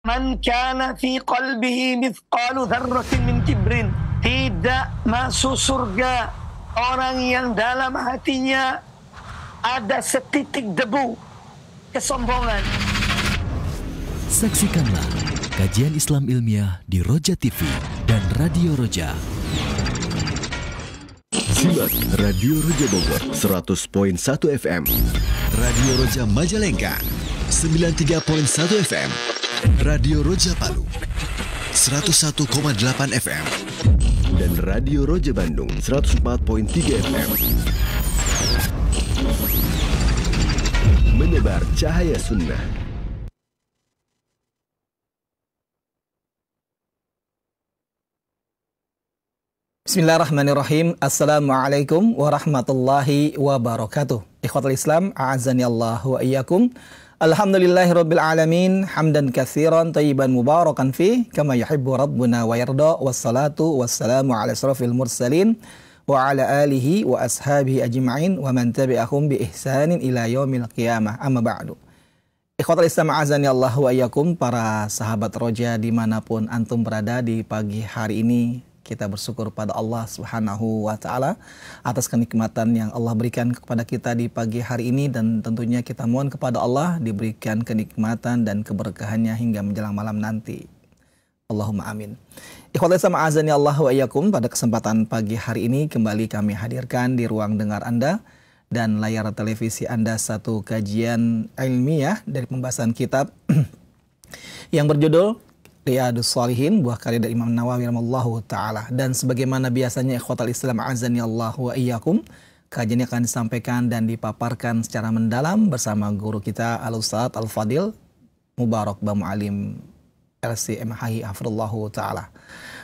Man kana fi qalbihi mithqalu dzarratin min kibrin, tidak masuk surga orang yang dalam hatinya ada setitik debu kesombongan. Saksikanlah kajian Islam ilmiah di Roja TV dan Radio Roja. Simak Radio Roja Bogor 100.1 FM, Radio Roja Majalengka 93.1 FM, Radio Roja Palu 101,8 FM, dan Radio Roja Bandung 104.3 FM. Menebar cahaya sunnah. Bismillahirrahmanirrahim. Assalamualaikum warahmatullahi wabarakatuh. Ikhwatul Islam, a'azani Allah wa iyyakum. Alhamdulillahirabbil alamin, hamdan katsiran thayyiban mubarakan fi kama yuhibbu rabbuna wa yarda. Wassalatu wassalamu ala asrofil mursalin wa ala alihi wa ashabihi ajma'in wa man tabi'ahum bi ihsanin ila yaumil qiyamah. Amma ba'du. Ikhwatul Islam, a'azani Allah wa iyyakum, para sahabat Roja dimanapun antum berada di pagi hari ini. Kita bersyukur pada Allah Subhanahu wa Ta'ala atas kenikmatan yang Allah berikan kepada kita di pagi hari ini, dan tentunya kita mohon kepada Allah diberikan kenikmatan dan keberkahannya hingga menjelang malam nanti. Allahumma amin. Ikhwatul Islam, azani Allah wa iyyakum, pada kesempatan pagi hari ini kembali kami hadirkan di ruang dengar Anda dan layar televisi Anda satu kajian ilmiah dari pembahasan kitab yang berjudul Riyadhus Shalihin, buah karya dari Imam Nawawi rahimahullahu ta'ala. Dan sebagaimana biasanya ikhwatal Islam, azani Allah wa iyyakum, kajian akan disampaikan dan dipaparkan secara mendalam bersama guru kita Al-Ustadz Al-Fadil Mubarak Bamu'alim LCMHI hafirullahu ta'ala.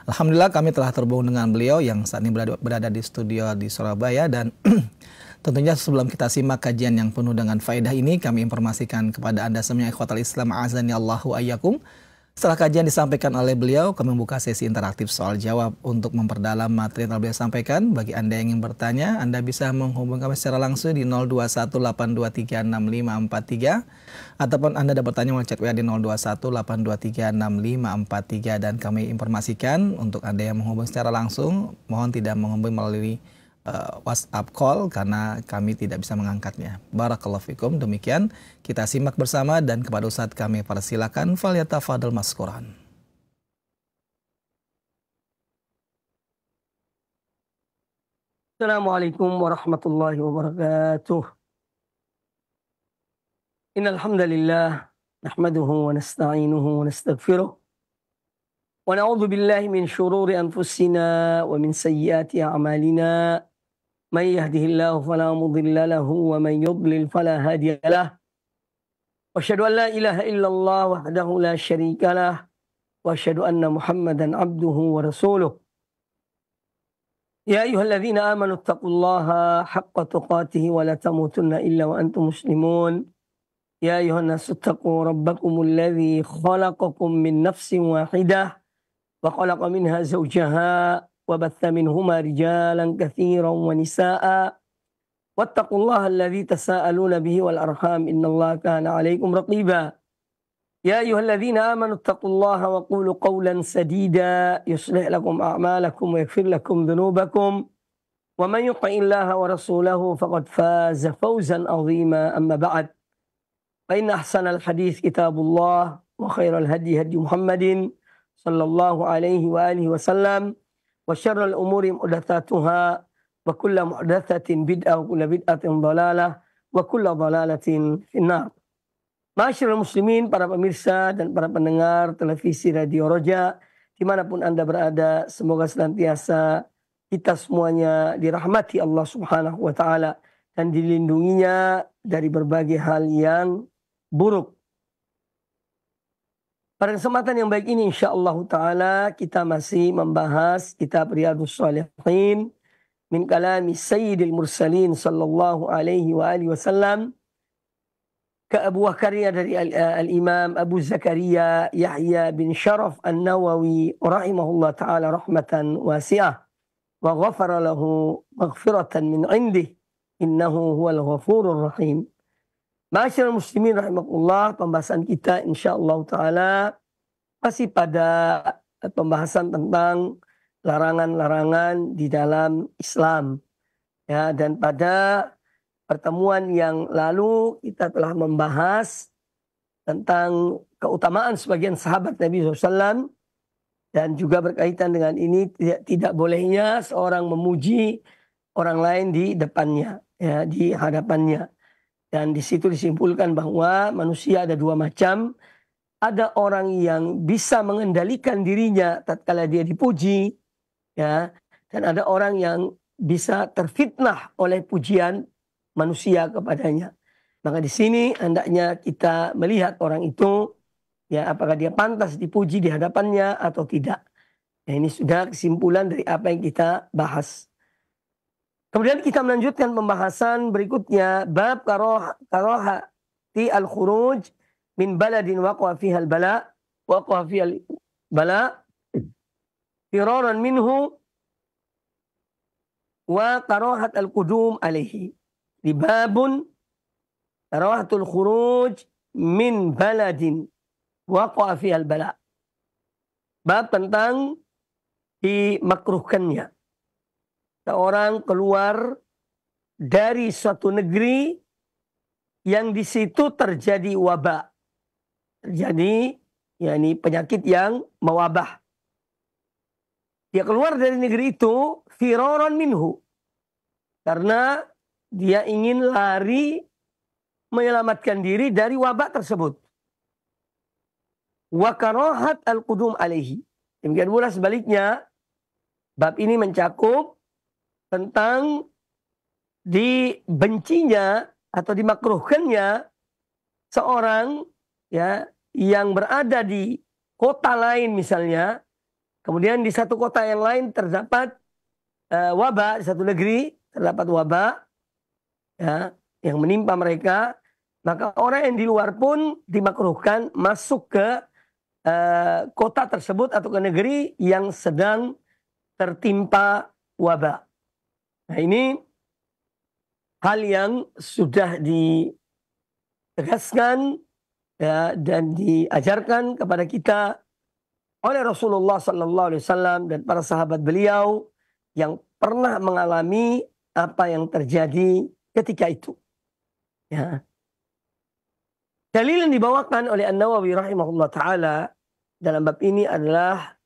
Alhamdulillah kami telah terhubung dengan beliau yang saat ini berada di studio di Surabaya, dan tentunya sebelum kita simak kajian yang penuh dengan faedah ini, kami informasikan kepada Anda semua ikhwatal Islam, azani Allah wa iyyakum. Setelah kajian disampaikan oleh beliau, kami membuka sesi interaktif soal jawab untuk memperdalam materi yang beliau sampaikan. Bagi Anda yang ingin bertanya, Anda bisa menghubungi kami secara langsung di 0218236543, ataupun Anda dapat bertanya melalui chat WA di 0218236543, dan kami informasikan untuk Anda yang menghubungi secara langsung, mohon tidak menghubungi melalui WhatsApp call karena kami tidak bisa mengangkatnya. Barakallahu fikum. Demikian kita simak bersama, dan kepada Ustadz kami persilakan, falyatafadhal maskuran. Assalamualaikum warahmatullahi wabarakatuh. Innal hamdalillah nahmaduhu wa nasta'inuhu wa nastaghfiruh wa na'udzu billahi min shururi anfusina wa min sayyiati a'malina. Man yahdihillahu fala mudilla lahu wa man yudlil fala hadiya lah. Wa asyhadu an la ilaha illallah wahdahu la syarika lah, wa asyhadu anna Muhammadan abduhu wa rasuluh. Ya ayyuhalladzina amanu taqullaha haqqa tuqatih wa la tamutunna illa wa antum muslimun. Ya ayyuhan nasu taqu rabbakumul ladzi khalaqakum min nafsin wahidah wa khalaqa minha zawjaha وبث منهما رجالا كثيرا ونساء واتقوا الله الذي تساءلون به والأرحام إن الله كان عليكم رقيبا. يا أيها الذين آمنوا اتقوا الله وقولوا قولا سديدا يصلح لكم أعمالكم ويغفر لكم ذنوبكم ومن يطع الله ورسوله فقد فاز فوزا عظيما. أما بعد، فإن أحسن الحديث كتاب الله وخير الهدي هدي محمد صلى الله عليه وآله وسلم wa syarrul umuri muhdatsatuha wa kullu muhdatsatin bid'ah wa kullu bid'atin dhalalah wa kullu dhalalatin finnar. Ma'asyiral muslimin, para pemirsa dan para pendengar televisi Radio Roja dimanapun Anda berada, semoga senantiasa kita semuanya dirahmati Allah Subhanahu wa Ta'ala dan dilindunginya dari berbagai hal yang buruk. Pada kesempatan yang baik ini, insyaallah ta'ala, kita masih membahas kitab Riyadhus Shalihin min kalami Sayyidil Mursalin sallallahu alaihi wa alihi wasallam, ke buah karya dari Al-Imam Abu Zakaria Yahya bin Sharaf An-Nawawi rahimahullah ta'ala rahmatan wasi'ah, wa ghafara lahu maghfiratan min indih innahu huwal ghafurur rahim. Ma'asyiral muslimin rahimakumullah, pembahasan kita insyaallah taala masih pada pembahasan tentang larangan-larangan di dalam Islam. Ya, dan pada pertemuan yang lalu kita telah membahas tentang keutamaan sebagian sahabat Nabi SAW, dan juga berkaitan dengan ini tidak bolehnya seorang memuji orang lain di depannya, ya, di hadapannya. Dan di situ disimpulkan bahwa manusia ada dua macam. Ada orang yang bisa mengendalikan dirinya tatkala dia dipuji, ya, dan ada orang yang bisa terfitnah oleh pujian manusia kepadanya. Maka di sini hendaknya kita melihat orang itu, ya, apakah dia pantas dipuji di hadapannya atau tidak. Ya, ini sudah kesimpulan dari apa yang kita bahas. Kemudian kita melanjutkan pembahasan berikutnya, bab karahati al-khuruj min baladin waqa'a fiha al-bala firaran minhu wa karahat al-qudum alaihi. Di babun karahatul khuruj min baladin waqa'a fiha al-bala. Bab tentang dimakruhkannya seorang keluar dari suatu negeri yang di situ terjadi wabah. Terjadi, yakni penyakit yang mewabah. Dia keluar dari negeri itu firaran minhu, karena dia ingin lari menyelamatkan diri dari wabah tersebut. Wa karahat al-qudum alaihi. Demikian pula sebaliknya, bab ini mencakup tentang dibencinya atau dimakruhkannya seorang, ya, yang berada di kota lain misalnya, kemudian di satu kota yang lain terdapat wabah, di satu negeri terdapat wabah, ya, yang menimpa mereka, maka orang yang di luar pun dimakruhkan masuk ke kota tersebut atau ke negeri yang sedang tertimpa wabah. Nah, ini hal yang sudah ditegaskan, ya, dan diajarkan kepada kita oleh Rasulullah SAW dan para sahabat beliau yang pernah mengalami apa yang terjadi ketika itu. Ya. Dalil yang dibawakan oleh An-Nawawi rahimahullah ta'ala dalam bab ini adalah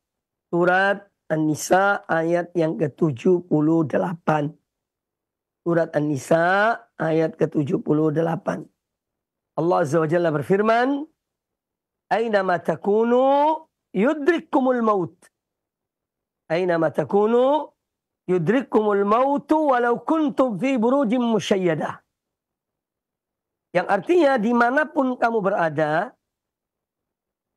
surat An-Nisa ayat yang ke-78. Surat An-Nisa ayat ke-78. Allah Azza wa Jalla berfirman, "Aynama takunu yudrikkumul maut." Aynama takunu yudrikkumul mautu walau kuntum fi burujim musyayyadah. Yang artinya dimanapun kamu berada,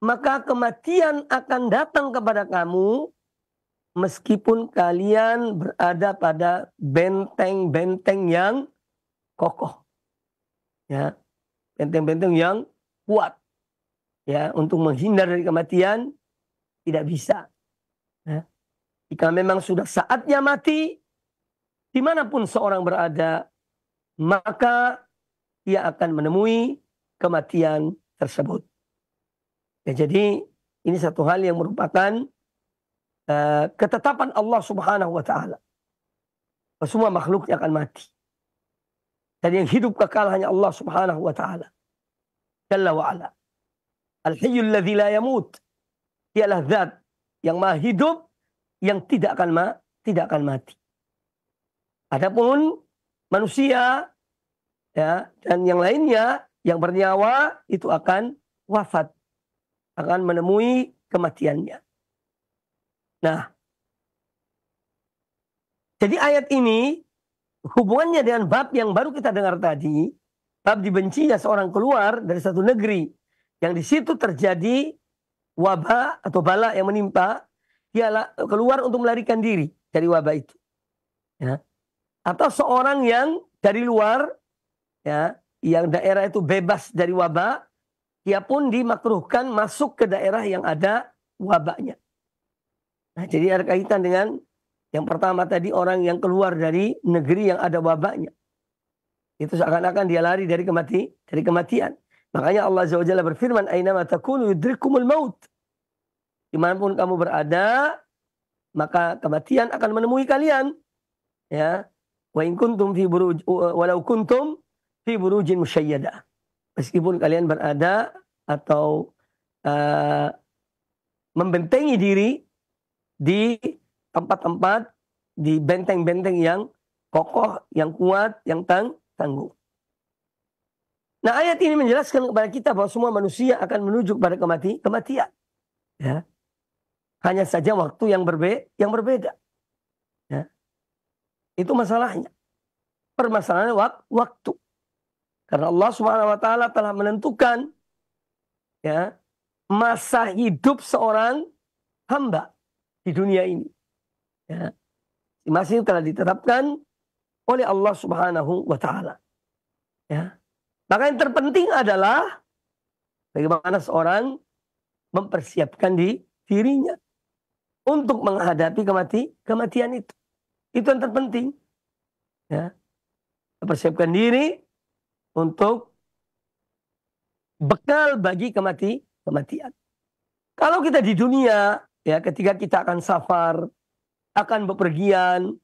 maka kematian akan datang kepada kamu meskipun kalian berada pada benteng-benteng yang kokoh. Ya, benteng-benteng yang kuat. Ya, untuk menghindar dari kematian tidak bisa. Ya. Jika memang sudah saatnya mati, dimanapun seorang berada, maka ia akan menemui kematian tersebut. Ya, jadi ini satu hal yang merupakan ketetapan Allah Subhanahu wa Ta'ala. Semua makhluknya akan mati. Dan yang hidup kekal hanya Allah Subhanahu wa Ta'ala. Jalla wa ala. Al-Hayyul ladzi la yamut. Dialah zat yang maha hidup, yang tidak akan mati. Adapun manusia, ya, dan yang lainnya yang bernyawa itu akan wafat, akan menemui kematiannya. Nah, jadi ayat ini hubungannya dengan bab yang baru kita dengar tadi, bab dibencinya seorang keluar dari satu negeri yang di situ terjadi wabah atau bala yang menimpa, dia keluar untuk melarikan diri dari wabah itu. Ya. Atau seorang yang dari luar, ya, yang daerah itu bebas dari wabah, dia pun dimakruhkan masuk ke daerah yang ada wabahnya. Nah, jadi ada kaitan dengan yang pertama tadi, orang yang keluar dari negeri yang ada wabahnya. Itu seakan-akan dia lari dari kematian. Makanya Allah Azza wa Jalla berfirman, "Ainama takunu yudrikkumul maut." Dimanapun kamu berada, maka kematian akan menemui kalian. Ya, wa in kuntum fi buruj, walau kuntum fi burujin musyayyadah. Meskipun kalian berada atau membentengi diri di tempat-tempat, di benteng-benteng yang kokoh, yang kuat, yang tangguh. Nah, ayat ini menjelaskan kepada kita bahwa semua manusia akan menuju kepada kematian. Ya. Hanya saja waktu yang berbeda. Ya. Itu masalahnya. Permasalahannya waktu. Karena Allah Subhanahu wa taala telah menentukan ya, masa hidup seorang hamba di dunia ini. Ya. Masih telah ditetapkan oleh Allah Subhanahu wa taala. Ya. Maka yang terpenting adalah bagaimana seorang mempersiapkan dirinya untuk menghadapi kematian itu. Itu yang terpenting. Ya. Mempersiapkan diri untuk bekal bagi kematian. Kalau kita di dunia, ya, ketika kita akan safar, akan bepergian,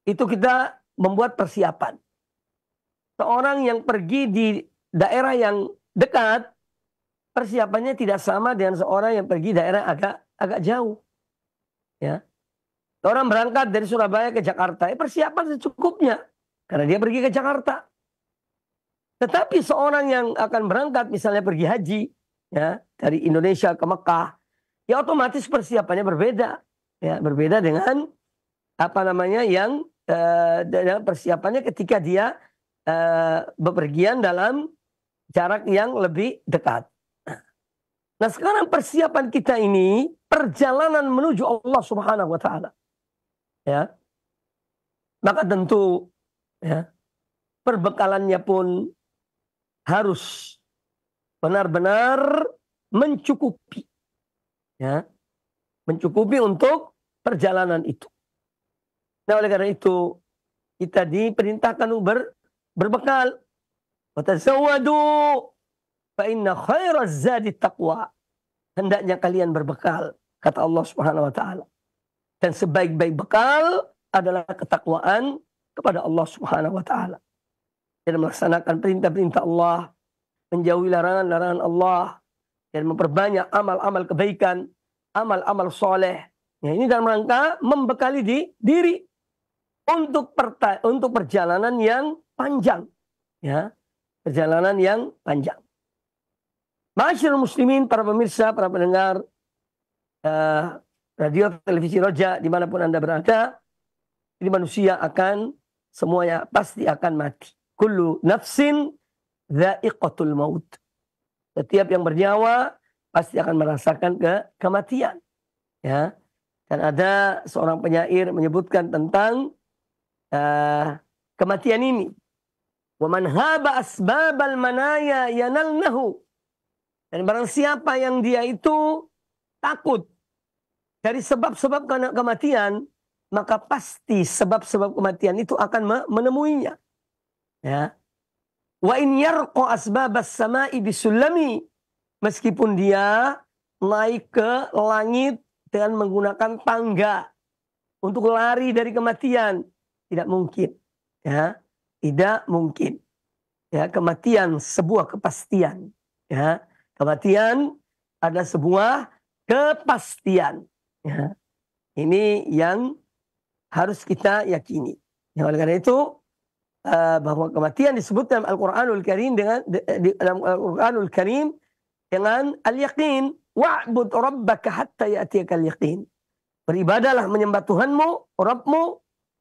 itu kita membuat persiapan. Seorang yang pergi di daerah yang dekat, persiapannya tidak sama dengan seorang yang pergi daerah agak jauh. Ya. Orang berangkat dari Surabaya ke Jakarta, persiapan secukupnya karena dia pergi ke Jakarta. Tetapi seorang yang akan berangkat misalnya pergi haji, ya, dari Indonesia ke Mekah, ya otomatis persiapannya berbeda. Ya, berbeda dengan yang dengan persiapannya ketika dia bepergian dalam jarak yang lebih dekat. Nah, sekarang persiapan kita ini perjalanan menuju Allah Subhanahu wa taala. Ya. Maka tentu ya, perbekalannya pun harus benar-benar mencukupi. Ya. Mencukupi untuk perjalanan itu. Nah, oleh karena itu kita diperintahkan berbekal. Wa tazawwadu fa inna khairaz zadi taqwa. Hendaknya kalian berbekal, kata Allah Subhanahu wa taala. Dan sebaik-baik bekal adalah ketakwaan kepada Allah Subhanahu wa taala. Dan melaksanakan perintah-perintah Allah, menjauhi larangan-larangan Allah, dan memperbanyak amal-amal kebaikan, amal-amal soleh. Ya, ini dalam rangka membekali diri untuk perjalanan yang panjang. Ya, perjalanan yang panjang. Ma'asyiral muslimin, para pemirsa, para pendengar radio, televisi Roja, dimanapun Anda berada, ini manusia akan semuanya pasti akan mati. Kullu nafsin dha'iqatul maut. Setiap yang bernyawa pasti akan merasakan kematian. Ya. Dan ada seorang penyair menyebutkan tentang kematian ini. Wa man haba asbabal manaya yanalnahu. Dan barang siapa yang dia itu takut dari sebab-sebab kematian, maka pasti sebab-sebab kematian itu akan menemuinya. Ya. Wa in yarqa asbabas sama'i bisulami. Meskipun dia naik ke langit dengan menggunakan tangga untuk lari dari kematian, tidak mungkin. Ya, tidak mungkin. Ya, kematian sebuah kepastian. Ya, kematian adalah sebuah kepastian. Ya. Ini yang harus kita yakini. Ya, oleh karena itu bahwa kematian disebut dalam Al-Qur'anul Karim dalam Al-Qur'anul Karim dengan al-yaqin, wa'bud rabbaka hatta ya'tiyakal yaqin. Beribadahlah menyembah Tuhanmu, Rabbmu,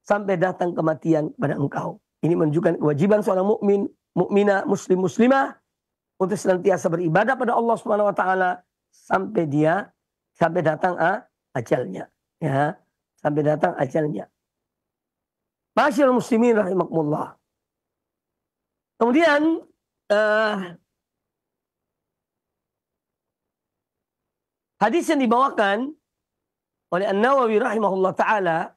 sampai datang kematian pada engkau. Ini menunjukkan kewajiban seorang mukmin, mukminah, muslim, muslimah untuk senantiasa beribadah pada Allah Subhanahu wa taala sampai datang ajalnya. Ya, sampai datang ajalnya. Ma'asyiral muslimin rahimakumullah. Kemudian hadis yang dibawakan oleh An-Nawawi rahimahullah ta'ala,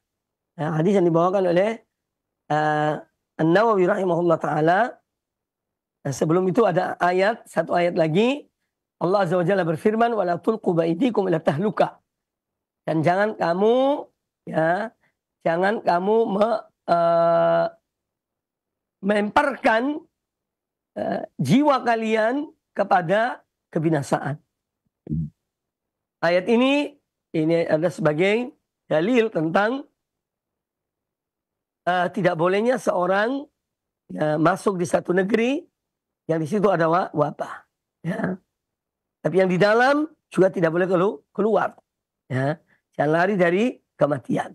ya, hadis yang dibawakan oleh An-Nawawi rahimahullah ta'ala, sebelum itu ada satu ayat lagi, Allah Azza wa Jalla berfirman, "Wala tulqu baidikum ila tahlukah." Dan jangan kamu melemparkan jiwa kalian kepada kebinasaan. Ayat ini ada sebagai dalil tentang tidak bolehnya seorang masuk di satu negeri yang di situ ada wabah. Ya. Tapi yang di dalam juga tidak boleh keluar. Ya. Jangan lari dari kematian.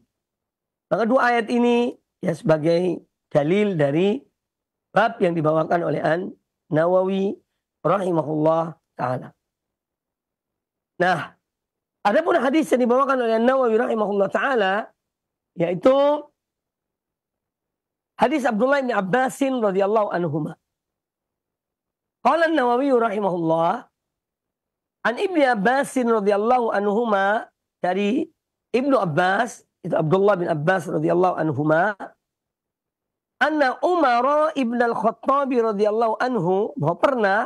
Maka dua ayat ini sebagai dalil dari bab yang dibawakan oleh An-Nawawi rahimahullah ta'ala. Nah, ada pun hadis yang dibawakan oleh An-Nawawi rahimahullah ta'ala, yaitu hadis Abdullah bin Abbasin radhiyallahu anhuma. Qala An-Nawawi rahimahullah, an Ibnu Abbasin radhiyallahu anhuma, dari Ibnu Abbas, itu Abdullah bin Abbas radhiyallahu anhuma, anna Umar ibn al-Khattab radhiyallahu anhu, bahwa pernah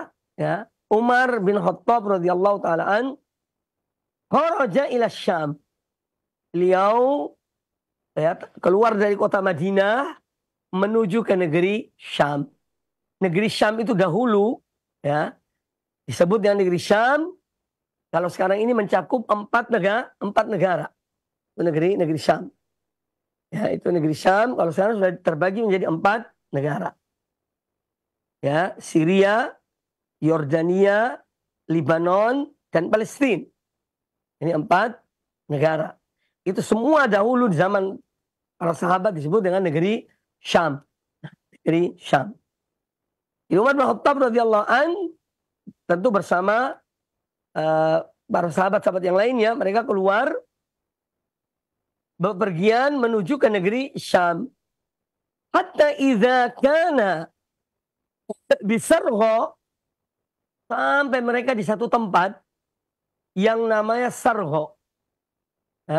Umar bin Khattab radhiyallahu taala an kharaja ila Syam. Beliau keluar dari kota Madinah menuju ke negeri Syam. Negeri Syam itu dahulu disebut dengan negeri Syam. Kalau sekarang ini mencakup 4 negara. Itu negeri Syam. Ya, itu negeri Syam. Kalau sekarang sudah terbagi menjadi 4 negara. Ya, Syria, Yordania, Lebanon, dan Palestina. Ini 4 negara. Itu semua dahulu di zaman para sahabat disebut dengan negeri Syam. Negeri Syam. Umar bin Khattab radhiyallahu an tentu bersama para sahabat-sahabat yang lainnya, mereka keluar bepergian menuju ke negeri Syam. Hatta idza kana bisargha, sampai mereka di satu tempat yang namanya Sargha.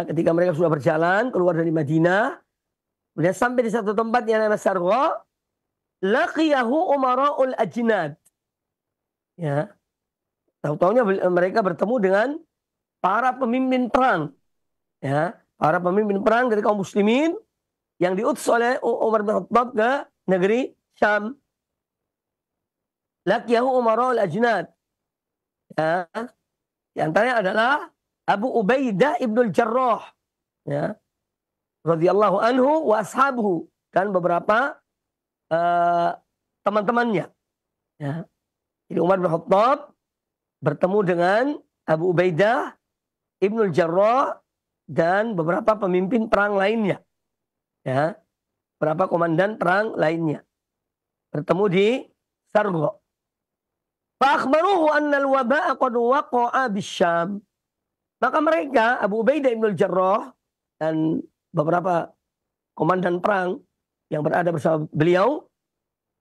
Ketika mereka sudah berjalan keluar dari Madinah, kemudian sampai di satu tempat yang namanya Sargha, laqiyahu umara'ul ajnad. Ya. Tahu-tahunya mereka bertemu dengan para pemimpin perang. Ya, para pemimpin perang dari kaum muslimin yang diutus oleh Umar bin Khattab ke negeri Syam. Laqiyahu umara'ul ajnad. Ya. Di antaranya adalah Abu Ubaidah ibnul Jarrah. Ya. Radhiyallahu anhu wa ashabuhu. Dan beberapa teman-temannya. Ya. Jadi Umar bin Khattab bertemu dengan Abu Ubaidah ibnul Jarrah dan beberapa pemimpin perang lainnya. Ya. Beberapa komandan perang lainnya. Bertemu di Sargha. Fa'akhbaruhu anna al-waba'a qad waqa'a bisyam. Maka mereka, Abu Ubaidah ibnul Jarrah dan beberapa komandan perang yang berada bersama beliau,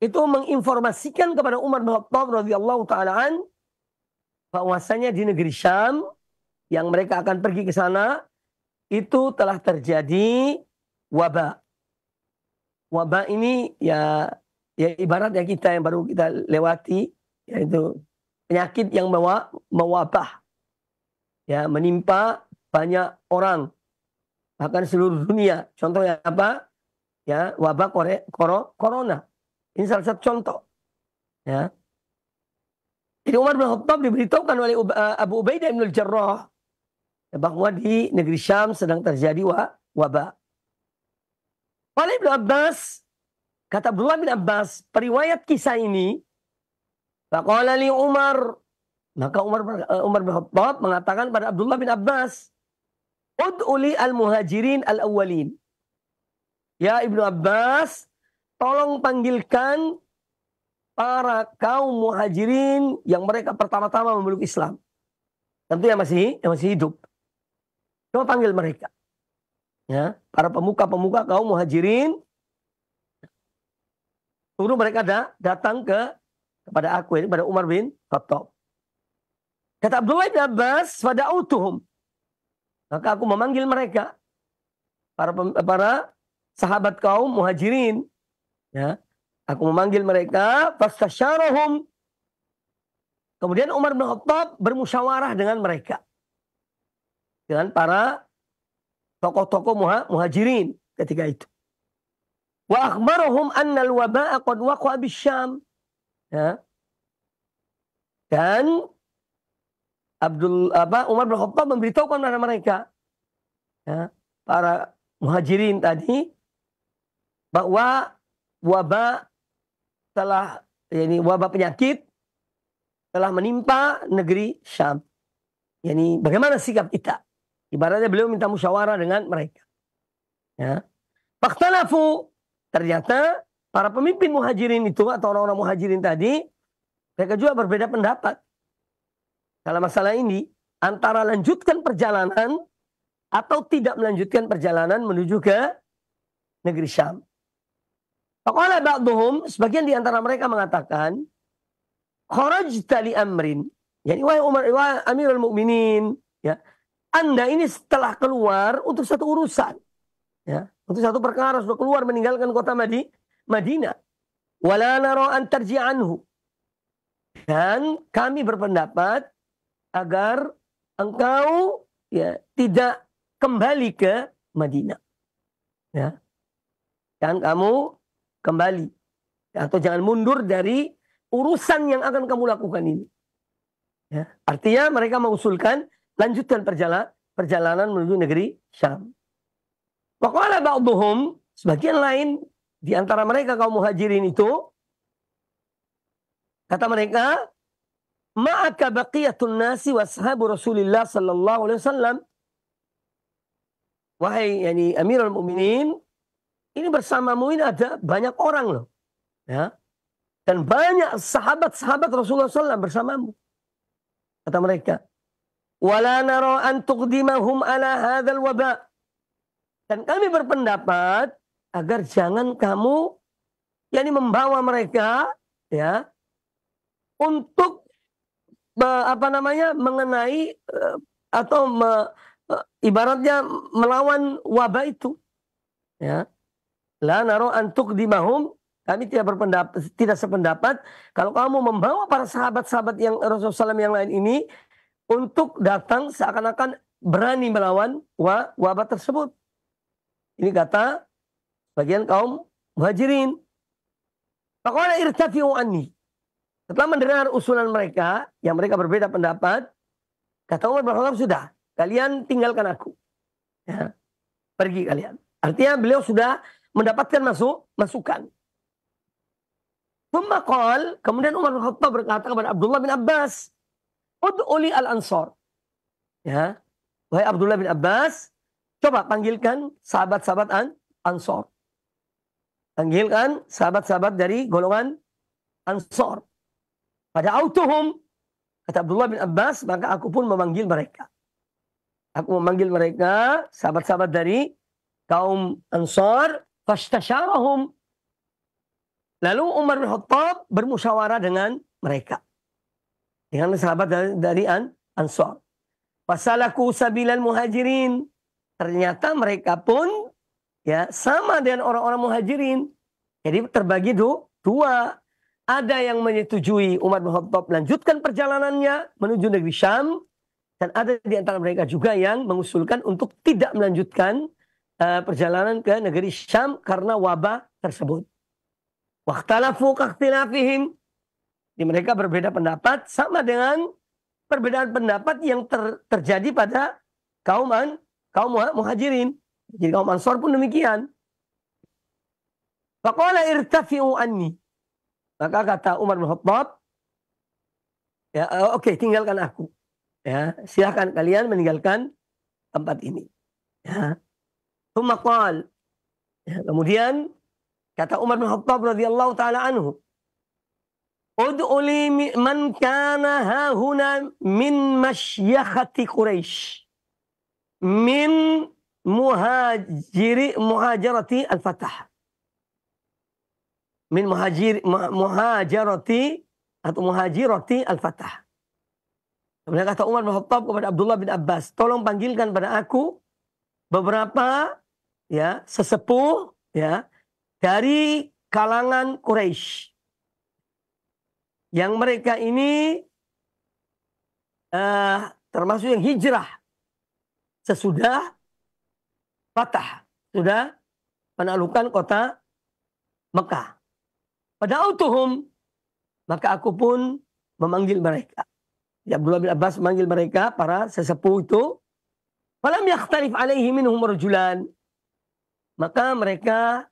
itu menginformasikan kepada Umar bin Khattab radhiyallahu ta'ala an, bahwasanya di negeri Syam yang mereka akan pergi ke sana itu telah terjadi wabah. Wabah ini ya ibaratnya kita yang baru kita lewati, yaitu penyakit yang mewabah, ya, menimpa banyak orang, bahkan seluruh dunia. Contohnya apa? Ya, wabah corona. Ini salah satu contoh. Ya. Jadi Umar bin Khattab diberitahukan oleh Abu Ubaidah ibnul Jarrah bahwa di negeri Syam sedang terjadi wabah. Oleh Ibnu Abbas, kata Abdullah bin Abbas, periwayat kisah ini, faqala li Umar, maka Umar bin Khattab mengatakan pada Abdullah bin Abbas, ud'uli al-muhajirin al-awwalin. Ya Ibnu Abbas, tolong panggilkan para kaum muhajirin yang mereka pertama-tama memeluk Islam. Tentu yang masih hidup. Coba panggil mereka. Ya, para pemuka-pemuka kaum muhajirin, suruh mereka datang kepada aku, ini pada Umar bin Khattab. Kata Abdullah bin Abbas, fada'utuhum. Maka aku memanggil mereka, para sahabat kaum muhajirin. Ya, aku memanggil mereka, fastasyarahum. Kemudian Umar bin Khattab bermusyawarah dengan mereka, dengan para tokoh-tokoh muhajirin ketika itu. Wa akhbarahum anna al-waba'a qad waqa'a bisyam. Ya. Dan Umar bin Khattab memberitahukan kepada mereka, ya, para muhajirin tadi, bahwa wabah wabah penyakit telah menimpa negeri Syam. Yani bagaimana sikap kita? Ibaratnya beliau minta musyawarah dengan mereka. Ya. Fakhtalafu, ternyata para pemimpin muhajirin itu atau orang-orang muhajirin tadi, mereka juga berbeda pendapat dalam masalah ini, antara lanjutkan perjalanan atau tidak melanjutkan perjalanan menuju ke negeri Syam. Faqala ba'duhum, sebagian di antara mereka mengatakan, kharajta li amrin. Yani wahai Umar, wahai Amirul Mukminin, ya, Anda ini setelah keluar untuk satu urusan, ya, untuk satu perkara, sudah keluar meninggalkan kota Madinah. Wala nara an tarji' anhu. Dan kami berpendapat agar engkau, ya, tidak kembali ke Madinah. Ya. Dan kamu kembali, atau jangan mundur dari urusan yang akan kamu lakukan ini. Ya. Artinya mereka mengusulkan lanjutkan perjalanan menuju negeri Syam. Wa qala ba'dhum, sebagian lain di antara mereka kaum muhajirin itu, kata mereka, ma'aka baqiyatun nasi wa ashabu Rasulillah sallallahu alaihi wasallam. Wahai yani Amirul Mukminin, ini bersamamu ini ada banyak orang loh. Ya. Dan banyak sahabat-sahabat Rasulullah SAW bersamamu. Kata mereka, wala nara an tuqdimahum ala hadzal waba. Dan kami berpendapat agar jangan kamu yani membawa mereka, ya, untuk mengenai atau ibaratnya melawan wabah itu. Ya. La nara an tuqdimahum, kami tidak sependapat kalau kamu membawa para sahabat-sahabat yang Rasulullah SAW yang lain ini untuk datang seakan-akan berani melawan wabah tersebut. Ini kata bagian kaum muhajirin. Faqala irtafi'u anni. Setelah mendengar usulan mereka, yang mereka berbeda pendapat, kata Umar bin Khattab, sudah, kalian tinggalkan aku. Ya, pergi kalian. Artinya beliau sudah mendapatkan masukan. Kemudian Umar bin Khattab berkata kepada Abdullah bin Abbas, ud'uli al-ansar. Ya, wahai Abdullah bin Abbas, coba panggilkan sahabat-sahabat Ansor. Panggilkan sahabat-sahabat dari golongan Ansor. Pada autuhum, kata Abdullah bin Abbas, maka aku pun memanggil mereka. Aku memanggil mereka, sahabat-sahabat dari kaum Ansor, fastasyarahum. Lalu Umar bin Khattab bermusyawarah dengan mereka. Dengan sahabat dari Ansor. Fasalaku sabilal muhajirin. Ternyata mereka pun, ya, sama dengan orang-orang muhajirin. Jadi terbagi dua. Ada yang menyetujui Umar bin Khattab melanjutkan perjalanannya menuju negeri Syam. Dan ada di antara mereka juga yang mengusulkan untuk tidak melanjutkan perjalanan ke negeri Syam karena wabah tersebut. Wakhtalafu kakhtilafihim. Mereka berbeda pendapat sama dengan perbedaan pendapat yang terjadi pada kaum muhajirin. Jadi kaum Ansor pun demikian. Faqala irtafi'u anni. Maka kata Umar bin Khattab, ya, oke, tinggalkan aku. Ya, silakan kalian meninggalkan tempat ini. Ya. Ya, kemudian kata Umar bin Khattab radhiyallahu taala anhu, ud'uli man kana hahuna min masyakhati Quraisy min muhajarati al-Fatah. Min muhajarati atau muhajirati al-Fatah. Kemudian kata Umar bin Khattab kepada Abdullah bin Abbas, tolong panggilkan pada aku beberapa, ya, sesepuh, ya, dari kalangan Quraisy yang mereka ini termasuk yang hijrah sesudah Fatah, sudah penaklukan kota Mekah. Pada autuhum, maka aku pun memanggil mereka. Ya, Abdullah bin Abbas memanggil mereka, para sesepuh itu. Falam yakhtalif alaihi minhum rajulan. Maka mereka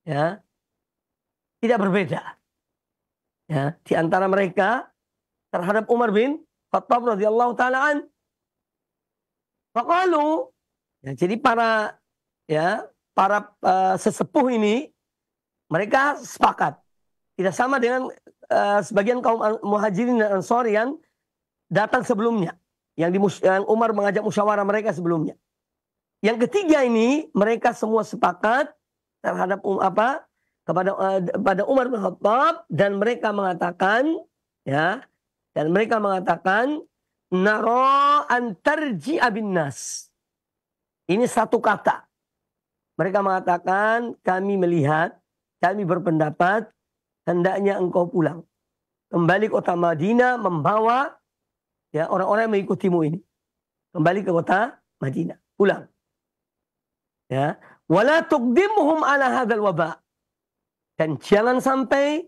ya tidak berbeda. Ya, di antara mereka terhadap Umar bin Khattab radhiyallahu taala an. Faqalu, ya, jadi para sesepuh ini mereka sepakat. Tidak sama dengan sebagian kaum muhajirin dan ansor yang datang sebelumnya. Yang Umar mengajak musyawarah mereka sebelumnya. Yang ketiga ini mereka semua sepakat terhadap kepada Umar bin Khattab, dan mereka mengatakan nara an tarji'a bin nas. Ini satu kata. Mereka mengatakan, kami melihat, kami berpendapat hendaknya engkau pulang kembali ke kota Madinah, membawa orang-orang yang mengikutimu ini kembali ke kota Madinah, pulang. Ya, wala tuqdimhum ala hadzal waba. Dan jangan sampai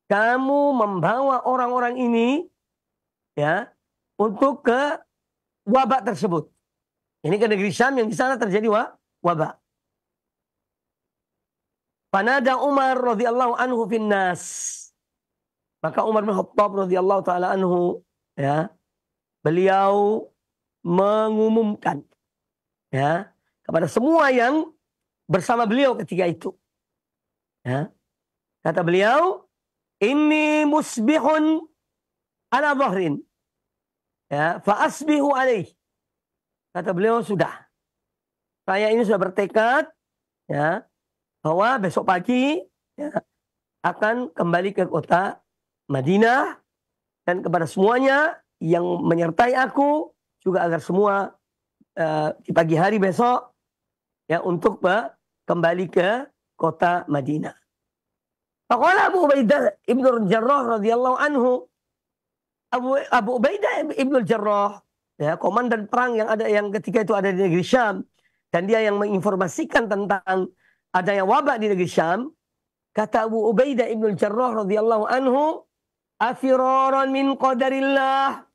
kamu membawa orang-orang ini untuk ke wabak tersebut. Ini ke negeri Syam yang di sana terjadi wabak. Fanada Umar radhiyallahu anhu finnas. Maka Umar bin Khattab radhiyallahu taala anhu beliau mengumumkan kepada semua yang bersama beliau ketika itu. Kata beliau, inni musbihun ala dhahrin. Fa asbihu alaih. Kata beliau, sudah. Saya ini sudah bertekad bahwa besok pagi akan kembali ke kota Madinah, dan kepada semuanya yang menyertai aku juga agar semua di pagi hari besok untuk kembali ke kota Madinah. Faqala Abu Ubaidah ibn Jarrah radhiyallahu anhu, Abu Ubaidah ibn Jarrah, komandan perang yang ketika itu ada di negeri Syam, dan dia yang menginformasikan tentang adanya wabak di negeri Syam. Kata Abu Ubaidah ibn Jarrah radhiyallahu anhu, afiraran min qadarillah.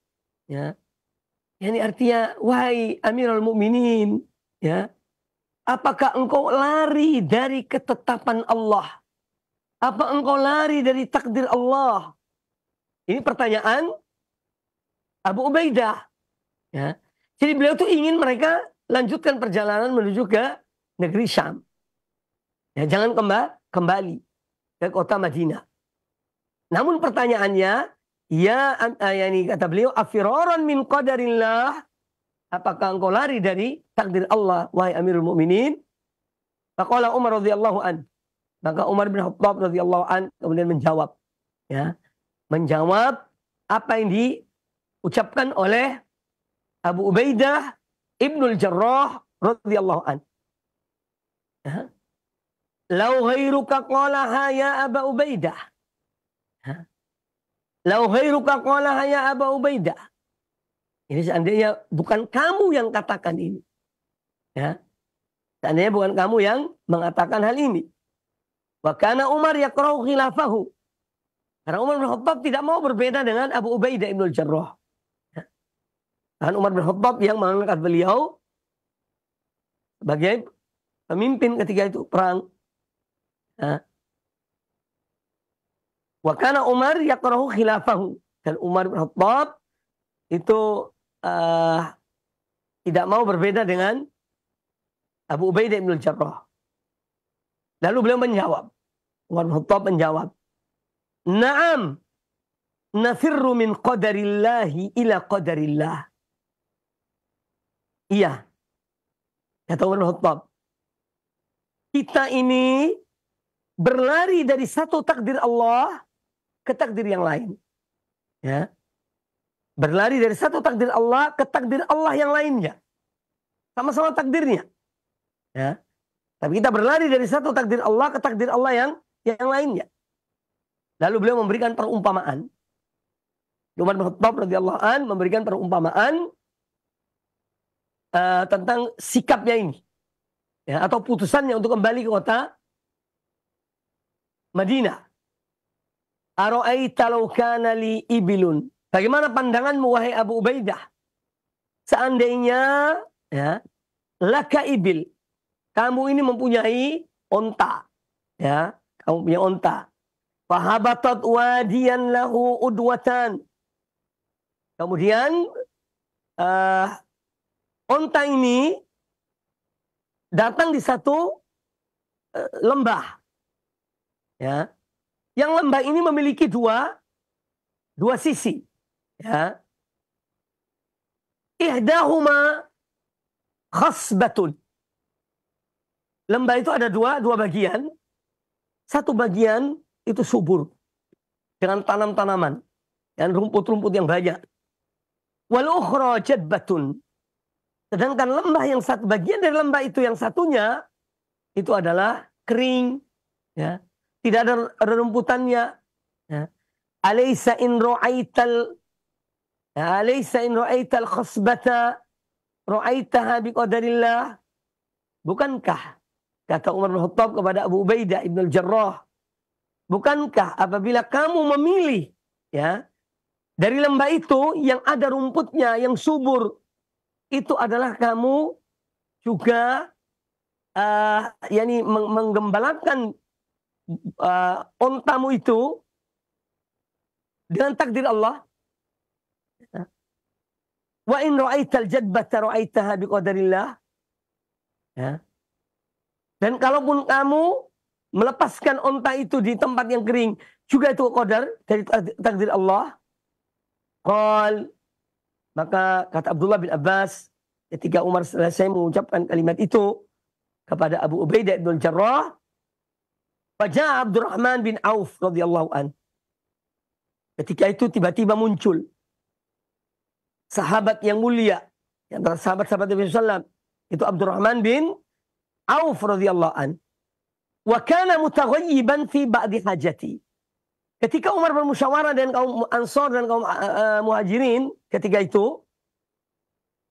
Ini artinya, wahai Amirul Mukminin, apakah engkau lari dari ketetapan Allah? Apa engkau lari dari takdir Allah? Ini pertanyaan Abu Ubaidah. Jadi beliau tuh ingin mereka lanjutkan perjalanan menuju ke negeri Syam. Jangan kembali ke kota Madinah. Namun pertanyaannya, kata beliau, afiraran min qadarillah. Apakah engkau lari dari takdir Allah, wahai Amirul Mukminin? Faqala Umar radhiyallahu an. Maka Umar bin Khattab radhiyallahu an kemudian menjawab, menjawab apa yang diucapkan oleh Abu Ubaidah ibnul Jarrah radhiyallahu an. Lau ghairuka qalaha ya Aba Ubaidah. Lau ghairuka qalaha ya Aba Ubaidah. Ini seandainya bukan kamu yang katakan ini. Seandainya bukan kamu yang mengatakan hal ini. Wa kana Umar yakrahu khilafahu. Karena Umar bin Khattab tidak mau berbeda dengan Abu Ubaidah ibn Jarrah. Dan Umar bin Khattab yang mengangkat beliau sebagai pemimpin ketika itu perang. Wa kana Umar yakrahu khilafahu. Dan Umar bin Khattab itu tidak mau berbeda dengan Abu Ubaidah ibn Jarrah. Lalu beliau menjawab. Umar bin Khattab menjawab, na'am, nafirru min qadarillahi ila qadarillah. Iya. Kata Umar bin Khattab, kita ini berlari dari satu takdir Allah ke takdir yang lain. Berlari dari satu takdir Allah ke takdir Allah yang lainnya. Sama-sama takdirnya. Tapi kita berlari dari satu takdir Allah ke takdir Allah yang lainnya. Lalu beliau memberikan perumpamaan. Umar bin Khattab radhiyallahu an memberikan perumpamaan tentang sikapnya ini, ya, atau putusannya untuk kembali ke kota Madinah. Ara'aita law kana li ibilun. Bagaimana pandanganmu wahai Abu Ubaidah? Seandainya, ya, laka ibil, kamu ini mempunyai onta, ya, kamu punya onta. Fahabatat wadiyan lahu udwatan. Kemudian onta ini datang di satu lembah, ya. Yang lembah ini memiliki dua sisi, ya. Ihdahuma khasbatun. Lembah itu ada dua bagian. Satu bagian itu subur dengan tanam-tanaman dan rumput-rumput yang banyak. Wal ukhra jadbatun. Sedangkan lembah yang satu, bagian dari lembah itu yang satunya itu adalah kering, ya. Tidak ada rumputannya, ya. Alaysa in ra'aital khasbata ra'aitaha biqadarillah. Bukankah, kata Umar bin Khattab kepada Abu Ubaidah ibn al-Jarrah, bukankah apabila kamu memilih, ya, dari lembah itu yang ada rumputnya yang subur, itu adalah kamu juga menggembalakan ontamu itu dengan takdir Allah. Wa in ra'aital jadbata ra'aitaha biqadarillah. Ya. Dan kalaupun kamu melepaskan onta itu di tempat yang kering, juga itu qadar dari takdir Allah. Qal, maka kata Abdullah bin Abbas ketika Umar selesai mengucapkan kalimat itu kepada Abu Ubaidah bin Jarrah, Faja'a Abdurrahman bin Auf radhiyallahu an. Ketika itu tiba-tiba muncul sahabat yang mulia, antara sahabat-sahabat Nabi SAW, itu Abdurrahman bin Auf radhiyallahu an. Wa kana mutaghayyiban fi ba'di hajati. Ketika Umar bermusyawarah dengan kaum Ansar dan kaum Muhajirin, ketika itu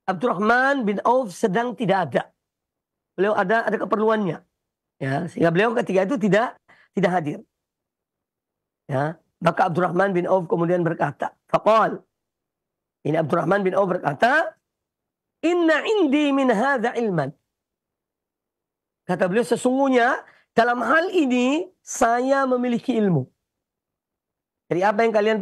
Abdurrahman bin Auf sedang tidak ada. Beliau ada keperluannya. Ya, sehingga beliau ketika itu tidak hadir. Ya, maka Abdurrahman bin Auf kemudian berkata, faqal, ini Abdurrahman bin Auf berkata, inna indi min hadza ilman. Kata beliau, sesungguhnya dalam hal ini saya memiliki ilmu. Jadi apa yang kalian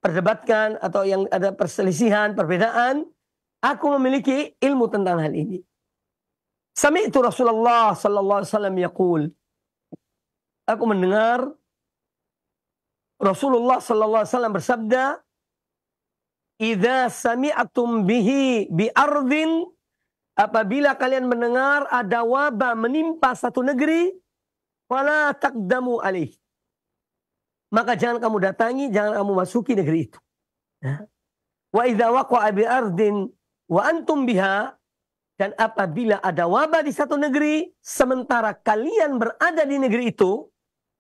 perdebatkan atau yang ada perselisihan, perbedaan, aku memiliki ilmu tentang hal ini. Sami'tu Rasulullah sallallahu alaihi wasallam yaqul. Aku mendengar Rasulullah sallallahu alaihi wasallam bersabda, "Idza sami'tum bihi bi ardhin", apabila kalian mendengar ada wabah menimpa satu negeri, fala taqdamu alaih. Maka jangan kamu datangi, jangan kamu masuki negeri itu. Wa idza waqa'a bi ardhin wa antum biha, dan apabila ada wabah di satu negeri, sementara kalian berada di negeri itu,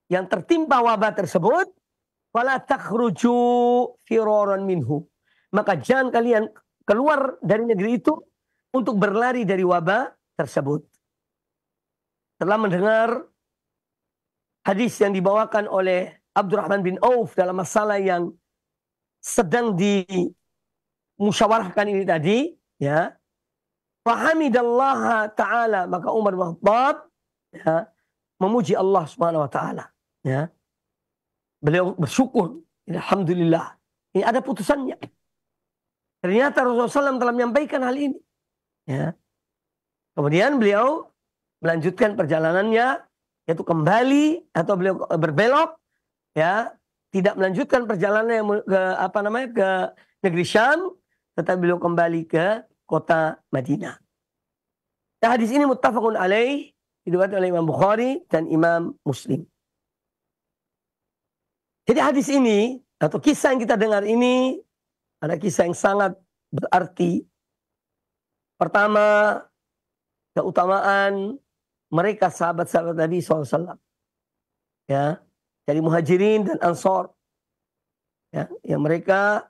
yang tertimpa wabah tersebut, wala takhruju firaran minhu. Maka jangan kalian keluar dari negeri itu untuk berlari dari wabah tersebut. Setelah mendengar hadis yang dibawakan oleh Abdurrahman bin Auf dalam masalah yang sedang dimusyawarahkan ini tadi, ya, fahamidallaha ta'ala, maka Umar bin Khattab, ya, memuji Allah Subhanahu wa taala, ya. Beliau bersyukur, alhamdulillah, ini ada putusannya. Ternyata Rasulullah SAW telah menyampaikan hal ini, ya. Kemudian beliau melanjutkan perjalanannya, yaitu kembali atau beliau berbelok, ya, tidak melanjutkan perjalanannya ke negeri Syam, tetapi beliau kembali ke kota Madinah. Nah, hadis ini muttafaqun alaih, diriwayatkan oleh Imam Bukhari dan Imam Muslim. Jadi hadis ini atau kisah yang kita dengar ini ada kisah yang sangat berarti. Pertama, keutamaan mereka sahabat-sahabat Nabi SAW, ya, dari Muhajirin dan Ansar. Ya, yang mereka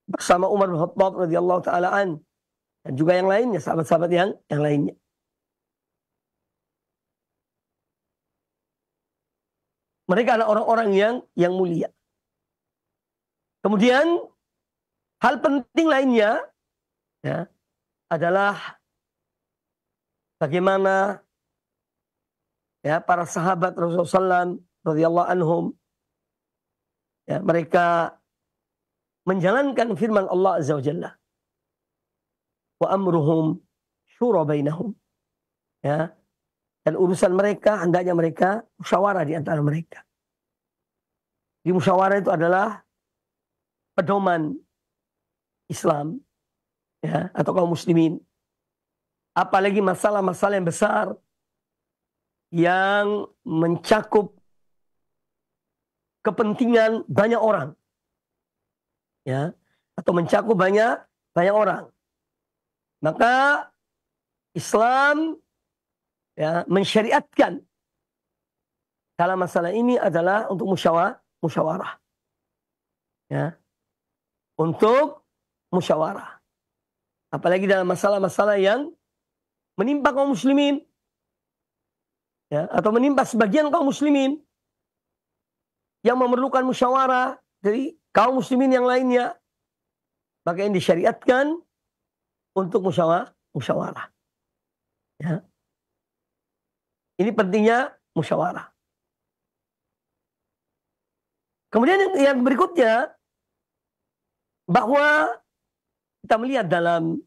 bersama Umar bin Khattab radhiyallahu taala an, dan juga yang lainnya, sahabat-sahabat yang lainnya. Mereka adalah orang-orang yang mulia. Kemudian hal penting lainnya ya, adalah bagaimana ya para sahabat Rasulullah SAW radhiyallahu anhum ya, mereka menjalankan firman Allah Azza wa Jalla. Wa amruhum syura bainahum. Ya. Dan urusan mereka, hendaknya mereka musyawarah di antara mereka. Di musyawarah itu adalah pedoman Islam ya, atau kaum muslimin. Apalagi masalah-masalah yang besar yang mencakup kepentingan banyak orang. Ya, atau mencakup banyak orang. Maka Islam ya, mensyariatkan dalam masalah ini adalah untuk musyawarah. Ya. Untuk musyawarah. Apalagi dalam masalah-masalah yang menimpa kaum muslimin. Ya, atau menimpa sebagian kaum muslimin yang memerlukan musyawarah dari kaum muslimin yang lainnya. Maka yang disyariatkan untuk musyawarah. Ya. Ini pentingnya musyawarah. Kemudian yang berikutnya, bahwa kita melihat dalam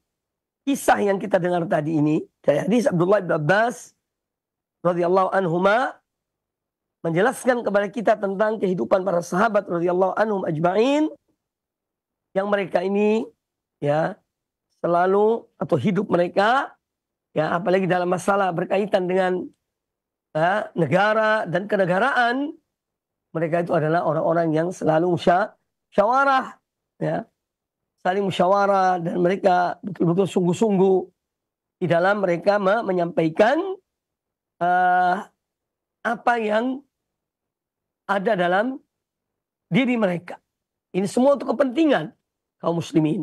kisah yang kita dengar tadi ini, dari hadis Abdullah bin Abbas radhiyallahu anhuma, menjelaskan kepada kita tentang kehidupan para sahabat radhiyallahu anhum ajma'in, yang mereka ini ya selalu, atau hidup mereka ya, apalagi dalam masalah berkaitan dengan negara dan kenegaraan, mereka itu adalah orang-orang yang selalu musyawarah ya, saling musyawarah, dan mereka betul-betul sungguh-sungguh di dalam mereka menyampaikan apa yang ada dalam diri mereka. Ini semua untuk kepentingan kaum muslimin.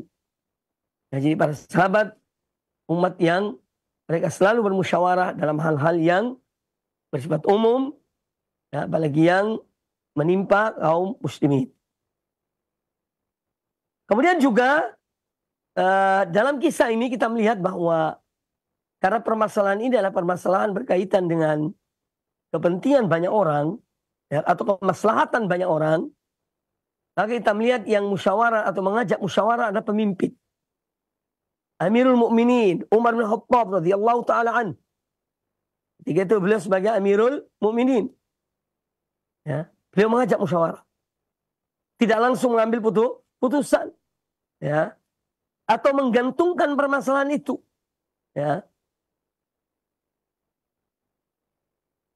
Ya, jadi para sahabat umat yang mereka selalu bermusyawarah dalam hal-hal yang bersifat umum, ya, apalagi yang menimpa kaum muslimin. Kemudian juga dalam kisah ini kita melihat bahwa karena permasalahan ini adalah permasalahan berkaitan dengan kepentingan banyak orang ya, atau kemaslahatan banyak orang, maka kita melihat yang musyawarah atau mengajak musyawarah adalah pemimpin. Amirul Mukminin Umar bin Khattab radhiyallahu taala an. Ketika itu beliau sebagai Amirul Mukminin. Ya, beliau mengajak musyawarah. Tidak langsung mengambil putusan. Ya. Atau menggantungkan permasalahan itu. Ya.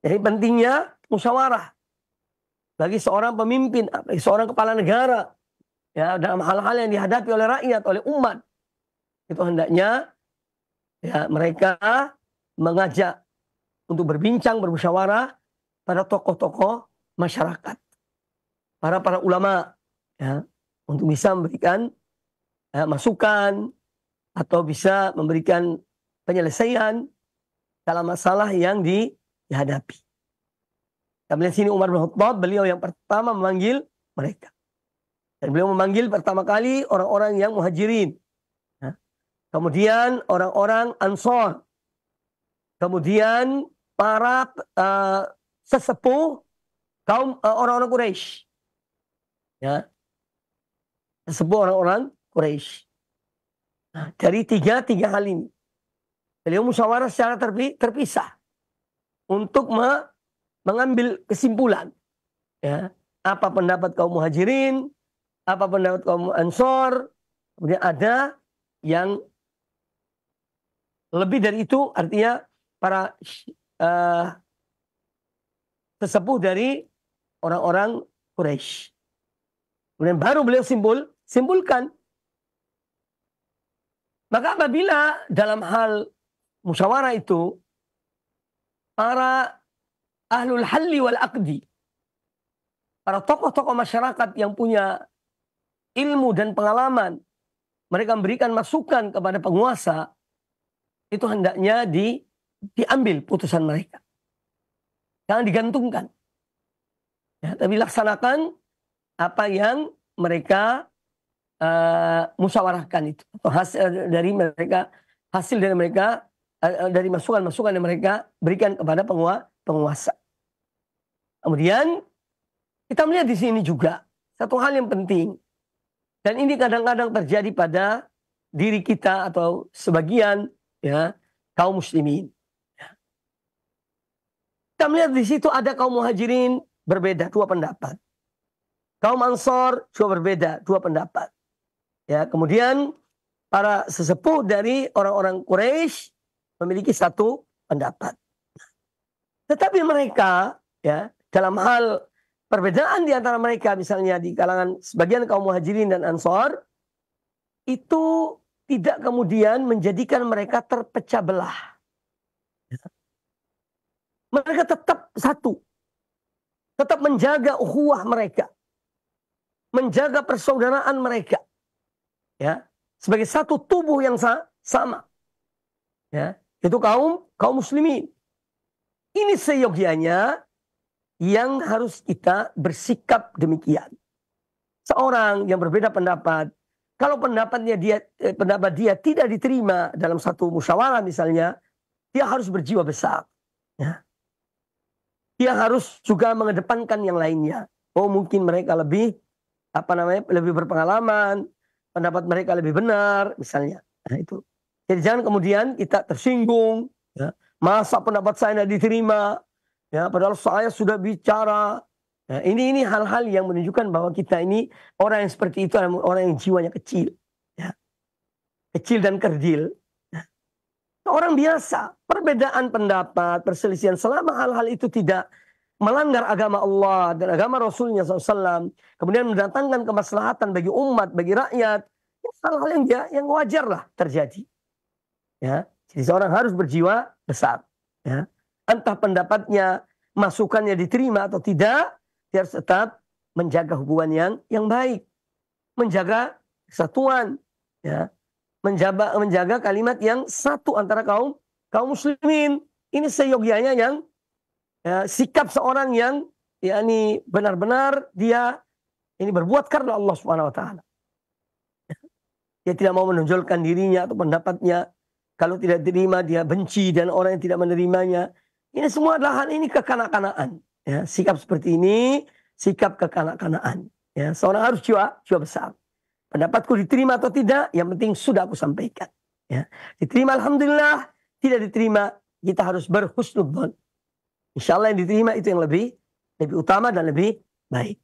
Jadi pentingnya musyawarah bagi seorang pemimpin, bagi seorang kepala negara. Ya, dalam hal-hal yang dihadapi oleh rakyat, oleh umat. Itu hendaknya ya, mereka mengajak untuk berbincang, bermusyawarah pada tokoh-tokoh masyarakat, para ulama, ya, untuk bisa memberikan masukan atau bisa memberikan penyelesaian dalam masalah yang dihadapi. Kita melihat sini Umar bin Khattab, beliau yang pertama memanggil mereka, dan beliau memanggil pertama kali orang-orang yang muhajirin, ya. Kemudian orang-orang Ansor, kemudian para sesepuh kaum orang-orang Quraisy, ya, sesepuh orang-orang Quraisy. Nah, dari tiga hal ini, beliau musyawarah secara terpisah untuk mengambil kesimpulan, ya, apa pendapat kaum muhajirin, apa pendapat kaum Ansor, kemudian ada yang lebih dari itu, artinya para sesepuh dari orang-orang Quraisy. Kemudian baru beliau simpulkan. Maka apabila dalam hal musyawarah itu para ahlul halli wal aqdi, para tokoh-tokoh masyarakat yang punya ilmu dan pengalaman, mereka memberikan masukan kepada penguasa, itu hendaknya diambil putusan mereka. Jangan digantungkan. Ya, tapi laksanakan apa yang mereka musyawarahkan itu. Atau hasil dari mereka, dari masukan-masukan yang mereka berikan kepada penguasa. Kemudian kita melihat di sini juga satu hal yang penting. Dan ini kadang-kadang terjadi pada diri kita atau sebagian ya kaum muslimin. Kita melihat di situ ada kaum muhajirin berbeda, dua pendapat. Kaum Ansor juga berbeda, dua pendapat. Ya, kemudian para sesepuh dari orang-orang Quraisy memiliki satu pendapat. Tetapi mereka ya dalam hal perbedaan di antara mereka, misalnya di kalangan sebagian kaum muhajirin dan Ansor, itu tidak kemudian menjadikan mereka terpecah belah. Mereka tetap satu. Tetap menjaga ukhuwah mereka. Menjaga persaudaraan mereka. Ya, sebagai satu tubuh yang sama. Ya, itu kaum muslimin. Ini seyogianya yang harus kita bersikap demikian. Seorang yang berbeda pendapat, kalau pendapat dia tidak diterima dalam satu musyawarah misalnya, dia harus berjiwa besar. Ya. Dia harus juga mengedepankan yang lainnya. Oh, mungkin mereka lebih berpengalaman, pendapat mereka lebih benar misalnya. Nah, itu. Jadi jangan kemudian kita tersinggung, ya. Masa pendapat saya tidak diterima? Ya, padahal saya sudah bicara. Nah, ini hal-hal yang menunjukkan bahwa kita ini orang yang seperti itu adalah orang yang jiwanya kecil, ya. Kecil dan kerdil. Ya. Orang biasa, perbedaan pendapat, perselisihan, selama hal-hal itu tidak melanggar agama Allah dan agama Rasulnya SAW, kemudian mendatangkan kemaslahatan bagi umat, bagi rakyat, hal-hal yang wajar lah terjadi. Ya, jadi seorang harus berjiwa besar. Ya. Entah pendapatnya, masukannya diterima atau tidak, dia harus tetap menjaga hubungan yang baik, menjaga kesatuan, ya, menjaga kalimat yang satu antara kaum muslimin. Ini seyogianya yang sikap seorang yang yakni benar-benar dia ini berbuat karena Allah Subhanahu wa taala. Dia tidak mau menonjolkan dirinya atau pendapatnya. Kalau tidak diterima dia benci dan orang yang tidak menerimanya. Ini semua adalah hal ini kekanak-kanaan. Ya, sikap seperti ini sikap kekanak-kanaan. Ya, seorang harus jiwa besar. Pendapatku diterima atau tidak, yang penting sudah aku sampaikan. Ya, diterima alhamdulillah, tidak diterima kita harus berhusnudzon. Insya Allah yang diterima itu yang lebih utama dan lebih baik.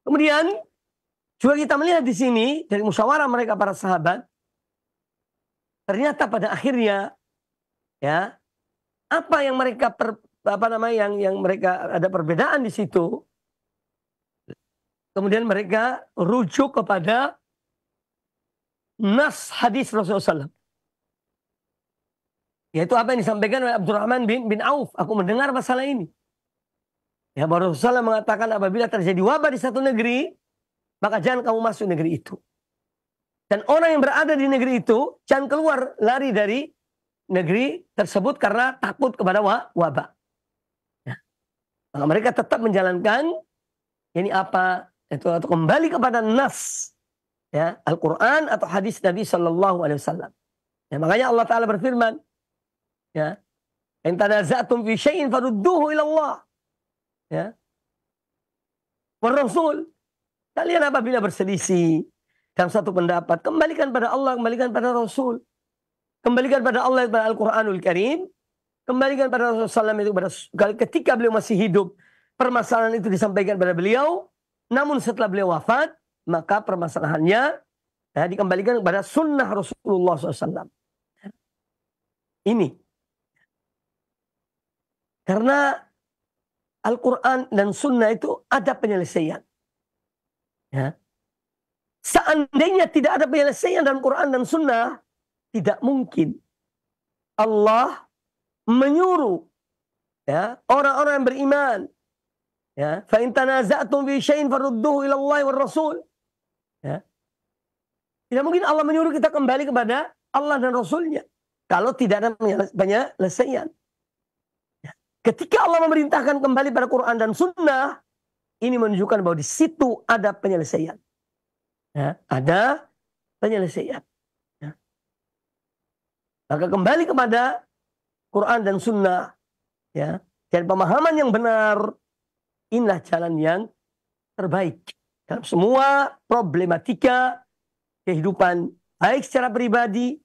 Kemudian juga kita melihat di sini dari musyawarah mereka para sahabat, ternyata pada akhirnya ya apa yang mereka yang mereka ada perbedaan di situ, kemudian mereka rujuk kepada nas hadis Rasulullah SAW. Yaitu apa yang disampaikan oleh Abdurrahman bin Auf. Aku mendengar masalah ini. Ya, Rasulullah mengatakan apabila terjadi wabah di satu negeri, maka jangan kamu masuk negeri itu. Dan orang yang berada di negeri itu, jangan keluar lari dari negeri tersebut karena takut kepada wabah. Ya. Maka mereka tetap menjalankan ini apa? Itu atau kembali kepada nas, ya, Al-Quran atau hadis Nabi Sallallahu Alaihi Wasallam. Ya, makanya Allah Taala berfirman, ya, in tanaza'tum fi syai'in farudduhu ila Allah. Ya. Wa Rasul, kalian apabila berselisih dalam satu pendapat, kembalikan pada Allah, kembalikan pada Rasul. Kembalikan pada Allah, pada Al-Quranul Karim. Kembalikan pada Rasulullah SAW. Ketika beliau masih hidup, permasalahan itu disampaikan pada beliau. Namun setelah beliau wafat, maka permasalahannya dikembalikan kepada sunnah Rasulullah SAW. Ini. Karena Al-Quran dan sunnah itu ada penyelesaian. Ya. Seandainya tidak ada penyelesaian dalam Quran dan sunnah, tidak mungkin Allah menyuruh ya, orang-orang yang beriman Ya, fa in tanaza'tum fi syai'in farudduhu ila Allah war Rasul. Ya. Tidak mungkin Allah menyuruh kita kembali kepada Allah dan Rasulnya kalau tidak ada penyelesaian. Ya. Ketika Allah memerintahkan kembali pada Quran dan Sunnah, ini menunjukkan bahwa di situ ada penyelesaian. Ya, ada penyelesaian. Ya. Maka kembali kepada Quran dan Sunnah, ya, dan pemahaman yang benar, inilah jalan yang terbaik dalam semua problematika kehidupan, baik secara pribadi,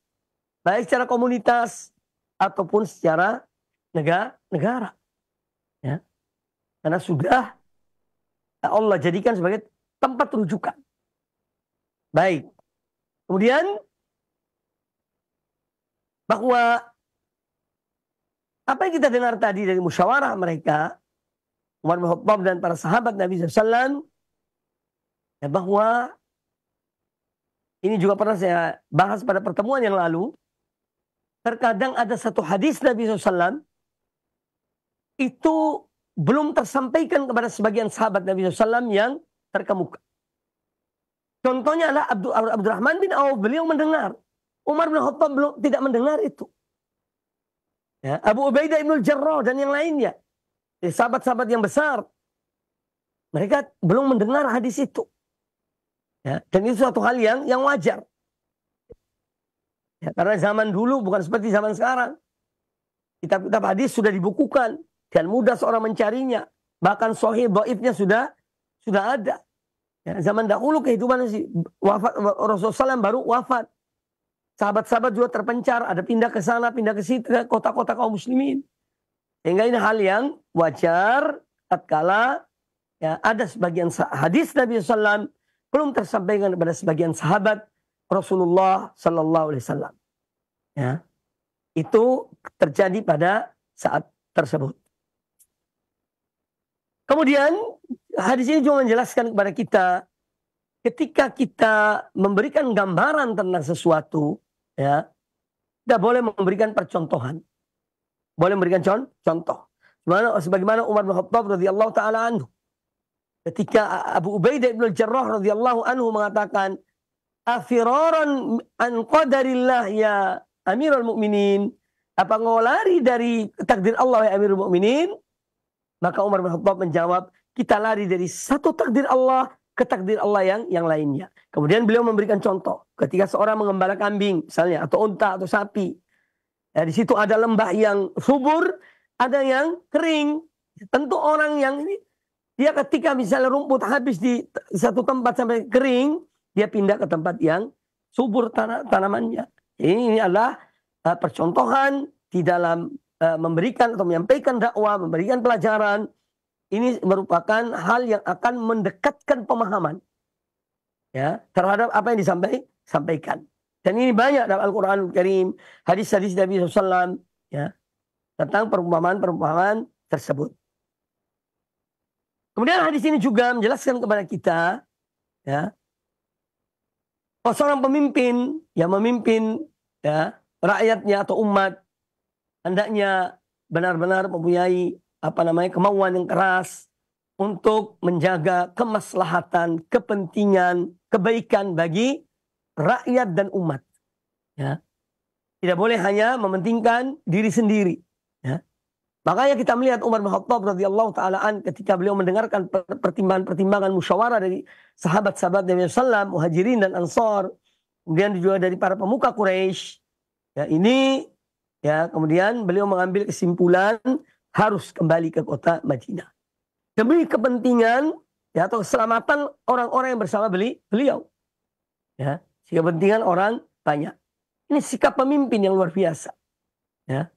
baik secara komunitas, ataupun secara negara. Ya. Karena sudah Allah jadikan sebagai tempat rujukan. Baik. Kemudian bahwa apa yang kita dengar tadi dari musyawarah mereka, Umar bin Khattab dan para sahabat Nabi SAW, ya, bahwa ini juga pernah saya bahas pada pertemuan yang lalu. Terkadang ada satu hadis Nabi SAW itu belum tersampaikan kepada sebagian sahabat Nabi SAW yang terkemuka. Contohnya adalah Abdurrahman bin Auf, beliau mendengar. Umar bin Khattab tidak mendengar itu. Ya, Abu Ubaidah ibn Jarrah dan yang lainnya, sahabat-sahabat yang besar, mereka belum mendengar hadis itu. Ya, dan itu suatu hal yang wajar. Ya, karena zaman dulu bukan seperti zaman sekarang. Kitab-kitab hadis sudah dibukukan dan mudah seorang mencarinya. Bahkan sahih dhaifnya sudah ada. Ya, zaman dahulu kehidupan wafat Rasulullah SAW baru wafat. Sahabat-sahabat juga terpencar, ada pindah ke sana, pindah ke situ, ke kota-kota kaum muslimin. Sehingga ini hal yang wajar tatkala ya, ada sebagian hadis Nabi SAW belum tersampaikan kepada sebagian sahabat Rasulullah SAW. Ya, itu terjadi pada saat tersebut. Kemudian hadis ini juga menjelaskan kepada kita, ketika kita memberikan gambaran tentang sesuatu, ya, tidak boleh memberikan percontohan. Boleh memberikan contoh. Sebagaimana Umar bin Khattab radhiyallahu taala anhu, ketika Abu Ubaidah ibn Jarrah radhiyallahu anhu mengatakan, "Afiraran an qadarillah ya Amirul Mukminin?" Apa engkau lari dari takdir Allah ya Amirul Mukminin? Maka Umar bin Khattab menjawab, kita lari dari satu takdir Allah ke takdir Allah yang lainnya. Kemudian beliau memberikan contoh. Ketika seorang mengembala kambing misalnya, atau unta, atau sapi. Ya, di situ ada lembah yang subur, ada yang kering. Tentu orang yang ini, dia ketika misalnya rumput habis di satu tempat sampai kering, dia pindah ke tempat yang subur tanamannya. Ini adalah percontohan di dalam memberikan atau menyampaikan dakwah, memberikan pelajaran. Ini merupakan hal yang akan mendekatkan pemahaman, ya, terhadap apa yang disampaikan. Dan ini banyak dalam Al-Quranul Karim, hadis-hadis Nabi SAW, ya, tentang perumpamaan-perumpamaan tersebut. Kemudian hadis ini juga menjelaskan kepada kita, ya, bahwa seorang pemimpin yang memimpin, ya, rakyatnya atau umat, hendaknya benar-benar mempunyai kemauan yang keras untuk menjaga kemaslahatan, kepentingan, kebaikan bagi rakyat dan umat. Ya. Tidak boleh hanya mementingkan diri sendiri. Ya. Makanya kita melihat Umar bin Khattab radhiyallahu taala an ketika beliau mendengarkan pertimbangan-pertimbangan musyawarah dari sahabat-sahabat Nabi SAW, Muhajirin dan Ansar, kemudian juga dari para pemuka Quraisy. Ya, ini ya, kemudian beliau mengambil kesimpulan harus kembali ke kota Madinah demi kepentingan, ya, atau keselamatan orang-orang yang bersama beliau, ya, kepentingan orang banyak. Ini sikap pemimpin yang luar biasa, ya.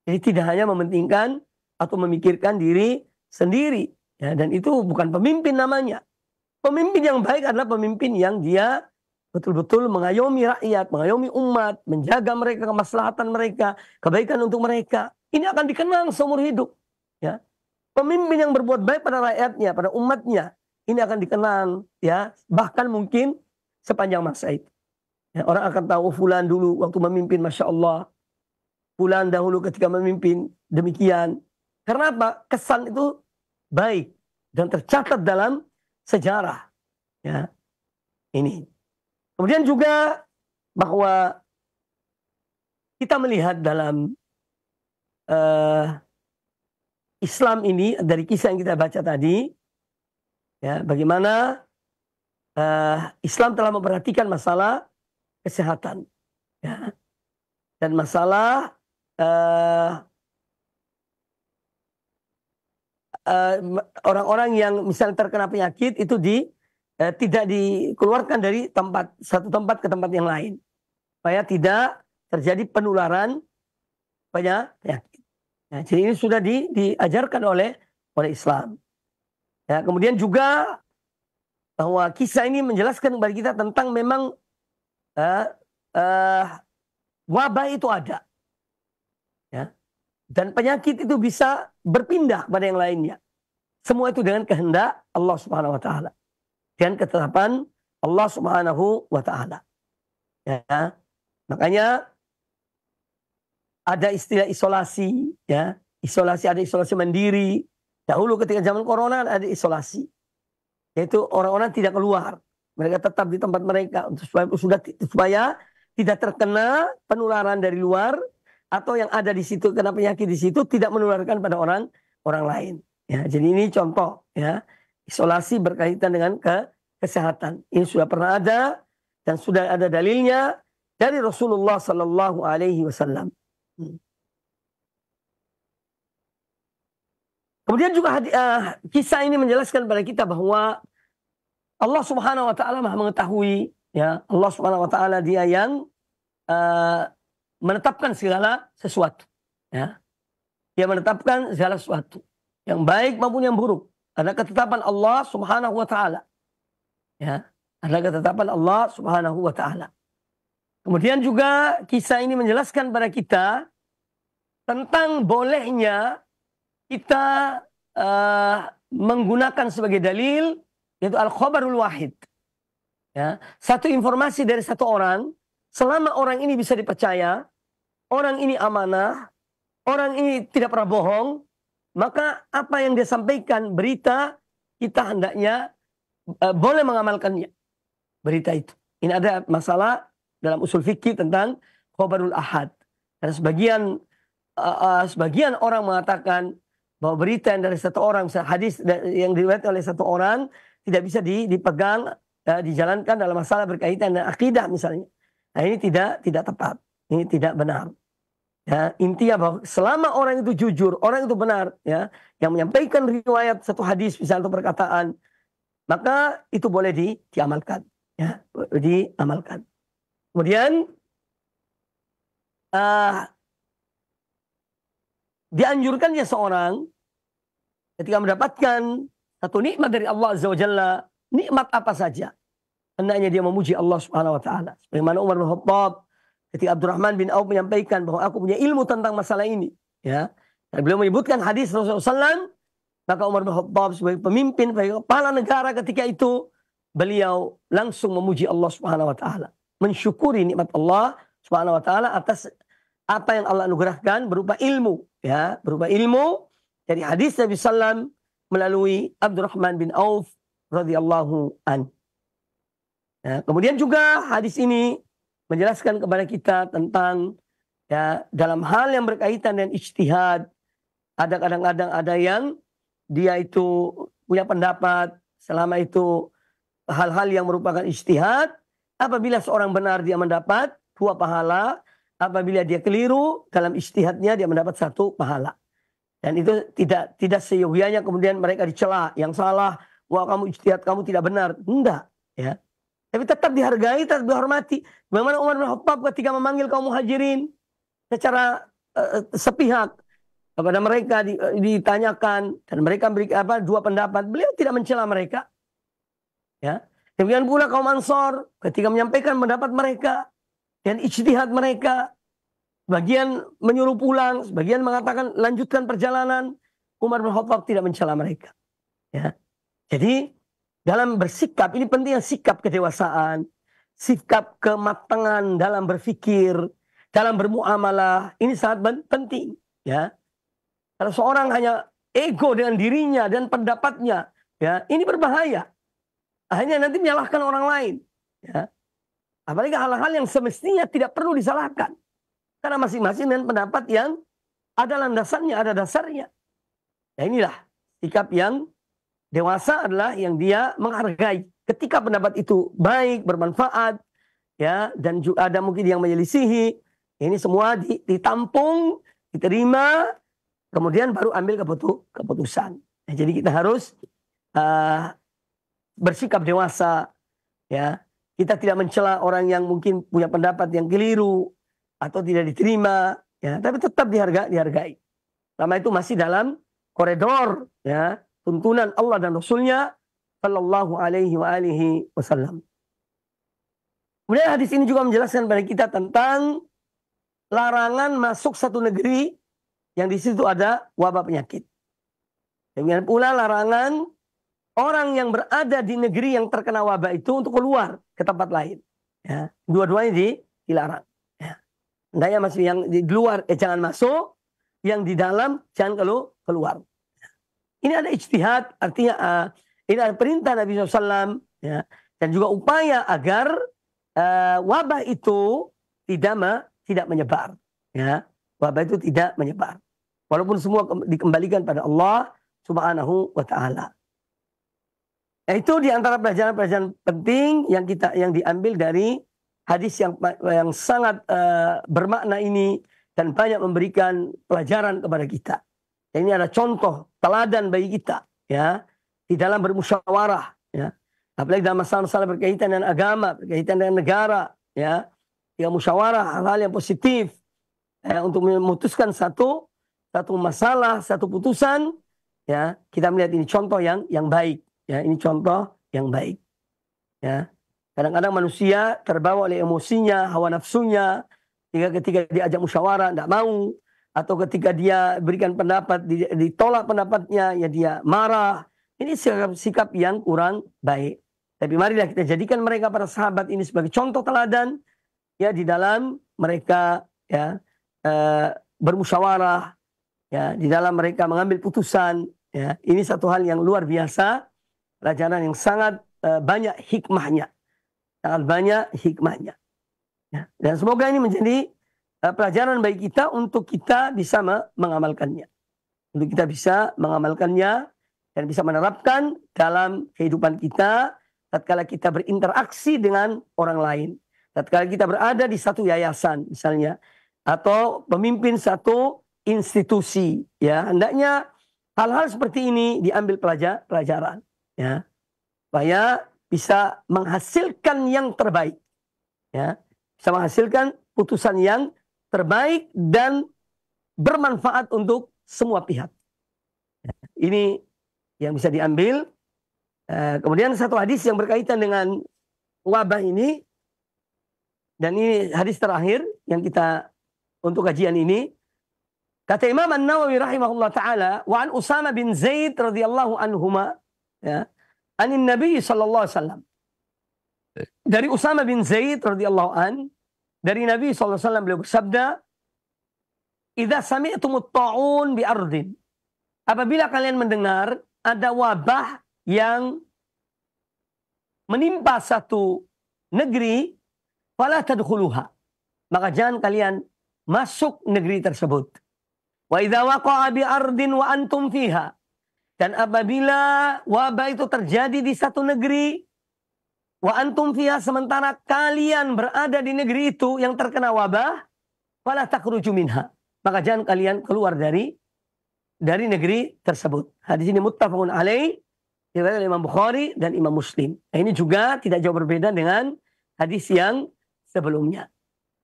Jadi tidak hanya mementingkan atau memikirkan diri sendiri, ya, dan itu bukan pemimpin namanya. Pemimpin yang baik adalah pemimpin yang dia betul-betul mengayomi rakyat, mengayomi umat, menjaga mereka, kemaslahatan mereka, kebaikan untuk mereka. Ini akan dikenang seumur hidup. Ya. Pemimpin yang berbuat baik pada rakyatnya, pada umatnya, ini akan dikenang, ya, bahkan mungkin sepanjang masa itu. Ya, orang akan tahu fulan dulu waktu memimpin, Masya Allah. Fulan dahulu ketika memimpin demikian. Karena apa? Kesan itu baik. dan tercatat dalam sejarah. Ya, ini. Kemudian juga bahwa kita melihat dalam Islam ini dari kisah yang kita baca tadi, ya, bagaimana Islam telah memperhatikan masalah kesehatan, ya, dan masalah orang-orang yang misalnya terkena penyakit itu tidak dikeluarkan dari satu tempat ke tempat yang lain, supaya tidak terjadi penularan penyakit. Ya, jadi ini sudah diajarkan oleh Islam. Ya, kemudian juga bahwa kisah ini menjelaskan kepada kita tentang memang wabah itu ada, ya, dan penyakit itu bisa berpindah pada yang lainnya. Semua itu dengan kehendak Allah Subhanahu Wa Taala, dengan ketetapan Allah Subhanahu Wa Taala. Ya, makanya ada istilah isolasi, ya, ada isolasi mandiri. Dahulu ketika zaman corona ada isolasi, yaitu orang-orang tidak keluar, mereka tetap di tempat mereka supaya tidak terkena penularan dari luar, atau yang ada di situ kena penyakit di situ tidak menularkan pada orang lain. Ya, jadi ini contoh, ya, isolasi berkaitan dengan kesehatan. Ini sudah pernah ada dan sudah ada dalilnya dari Rasulullah Sallallahu Alaihi Wasallam. Kemudian juga kisah ini menjelaskan kepada kita bahwa Allah Subhanahu Wa Taala Maha mengetahui, ya, Allah Subhanahu Wa Taala Dia yang menetapkan segala sesuatu, ya, Dia menetapkan segala sesuatu yang baik maupun yang buruk. Ada ketetapan Allah Subhanahu Wa Taala, ya, ada ketetapan Allah Subhanahu Wa Taala. Kemudian juga kisah ini menjelaskan kepada kita tentang bolehnya kita menggunakan sebagai dalil, yaitu al-khabarul wahid. Ya, satu informasi dari satu orang, selama orang ini bisa dipercaya, orang ini amanah, orang ini tidak pernah bohong, maka apa yang dia sampaikan, berita, kita hendaknya boleh mengamalkannya, berita itu. Ini ada masalah dalam usul fikih tentang khabarul ahad. Dan sebagian orang mengatakan bahwa berita yang dari satu orang, hadis yang diriwayatkan oleh satu orang tidak bisa dipegang, dijalankan dalam masalah berkaitan dengan akidah misalnya. Nah, ini tidak tepat, ini tidak benar. Ya, intinya bahwa selama orang itu jujur, orang itu benar, ya, yang menyampaikan riwayat satu hadis misalnya atau perkataan, maka itu boleh diamalkan, ya, diamalkan. Kemudian dianjurkannya seorang ketika mendapatkan satu nikmat dari Allah Azza wa Jalla, nikmat apa saja, hendaknya dia memuji Allah Subhanahu Wa Taala. Sebagaimana Umar bin Khattab ketika Abdurrahman bin Auf menyampaikan bahwa aku punya ilmu tentang masalah ini, ya, dan beliau menyebutkan hadis Rasulullah SAW, maka Umar bin Khattab sebagai pemimpin, sebagai kepala negara ketika itu, beliau langsung memuji Allah Subhanahu Wa Taala, mensyukuri nikmat Allah Subhanahu Wa Taala atas apa yang Allah anugerahkan berupa ilmu, ya, berupa ilmu dari hadis Nabi Sallam melalui Abdurrahman bin Auf radhiyallahu an. Ya, kemudian juga hadis ini menjelaskan kepada kita tentang, ya, dalam hal yang berkaitan dengan ijtihad, ada kadang-kadang ada yang dia itu punya pendapat selama itu hal-hal yang merupakan ijtihad. Apabila seorang benar dia mendapat 2 pahala, apabila dia keliru dalam ijtihadnya dia mendapat 1 pahala. Dan itu tidak seyogianya kemudian mereka dicela, yang salah, wah kamu ijtihad kamu tidak benar. Enggak, ya. Tapi tetap dihargai, tetap dihormati. Bagaimana Umar bin Khattab ketika memanggil kaum muhajirin secara sepihak kepada mereka ditanyakan dan mereka berikan 2 pendapat, beliau tidak mencela mereka. Ya. Demikian pula kaum Ansor ketika menyampaikan pendapat mereka dan ijtihad mereka, sebagian menyuruh pulang, sebagian mengatakan lanjutkan perjalanan, Umar bin Khattab tidak mencela mereka. Ya. Jadi dalam bersikap, ini pentingnya sikap kedewasaan, sikap kematangan dalam berfikir, dalam bermuamalah, ini sangat penting. Ya. Kalau seorang hanya ego dengan dirinya dan pendapatnya, ya, ini berbahaya. Akhirnya nanti menyalahkan orang lain. Ya. Apalagi hal-hal yang semestinya tidak perlu disalahkan. Karena masing-masing dengan pendapat yang ada landasannya, ada dasarnya. Ya inilah sikap yang dewasa adalah yang dia menghargai. Ketika pendapat itu baik, bermanfaat, ya, dan juga ada mungkin yang menyelisihi, ini semua ditampung, diterima, kemudian baru ambil keputusan. Ya, jadi kita harus bersikap dewasa, ya. Kita tidak mencela orang yang mungkin punya pendapat yang keliru atau tidak diterima, ya, tapi tetap dihargai. Selama itu masih dalam koridor, ya, tuntunan Allah dan Rasulnya Sallallahu Alaihi Wasallam. Kemudian hadis ini juga menjelaskan kepada kita tentang larangan masuk satu negeri yang di situ ada wabah penyakit. Demikian pula larangan orang yang berada di negeri yang terkena wabah itu untuk keluar ke tempat lain. Ya, dua-duanya dilarang. Ya. Hendaknya masih yang di luar jangan masuk, yang di dalam jangan keluar. Ini ada ijtihad, artinya ini ada perintah Nabi SAW, ya, dan juga upaya agar wabah itu tidak menyebar. Ya, wabah itu tidak menyebar. Walaupun semua dikembalikan pada Allah Subhanahu wa Ta'ala. Itu di antara pelajaran-pelajaran penting yang diambil dari hadis yang sangat bermakna ini dan banyak memberikan pelajaran kepada kita. Dan ini ada contoh teladan bagi kita, ya, di dalam bermusyawarah, ya. Apalagi dalam masalah-masalah berkaitan dengan agama, berkaitan dengan negara, ya. Jika musyawarah hal-hal yang positif, ya, untuk memutuskan satu masalah, satu putusan, ya, kita melihat ini contoh yang baik. Ya, ini contoh yang baik. Ya. Kadang-kadang manusia terbawa oleh emosinya, hawa nafsunya, ketika diajak musyawarah tidak mau, atau ketika dia berikan pendapat ditolak pendapatnya, ya dia marah. Ini sikap yang kurang baik. Tapi marilah kita jadikan mereka para sahabat ini sebagai contoh teladan, ya, di dalam mereka, ya, bermusyawarah, ya, di dalam mereka mengambil putusan. Ya, ini satu hal yang luar biasa. Pelajaran yang sangat banyak hikmahnya. Sangat banyak hikmahnya. Ya. Dan semoga ini menjadi pelajaran bagi kita untuk kita bisa mengamalkannya. Untuk kita bisa mengamalkannya dan bisa menerapkan dalam kehidupan kita tatkala kita berinteraksi dengan orang lain. Tatkala kita berada di satu yayasan misalnya. Atau pemimpin satu institusi. Ya, hendaknya hal-hal seperti ini diambil pelajaran. Ya, supaya bisa menghasilkan yang terbaik, ya, bisa menghasilkan putusan yang terbaik dan bermanfaat untuk semua pihak. Ya, ini yang bisa diambil. Kemudian satu hadis yang berkaitan dengan wabah ini, dan ini hadis terakhir yang kita untuk kajian ini. Kata Imam An-Nawawi rahimahullah taala, wa an Usama bin Zaid radhiyallahu anhuma, ya, anin Nabi sallallahu alaihi wasallam. Dari Usama bin Zaid radhiyallahu an, dari Nabi sallallahu alaihi wasallam beliau bersabda, "Idza sami'tumut ta'un bi ardin." Apabila kalian mendengar ada wabah yang menimpa satu negeri, fala tadkhuluha. Maka jangan kalian masuk negeri tersebut. Wa idza waqa'a bi ardin wa antum fiha. Dan apabila wabah itu terjadi di satu negeri, wa antum fiha, sementara kalian berada di negeri itu yang terkena wabah, fala takhruju minha, maka jangan kalian keluar dari negeri tersebut. Hadis ini muttafaqun alaih, diriwayatkan oleh Imam Bukhari dan Imam Muslim. Nah, ini juga tidak jauh berbeda dengan hadis yang sebelumnya.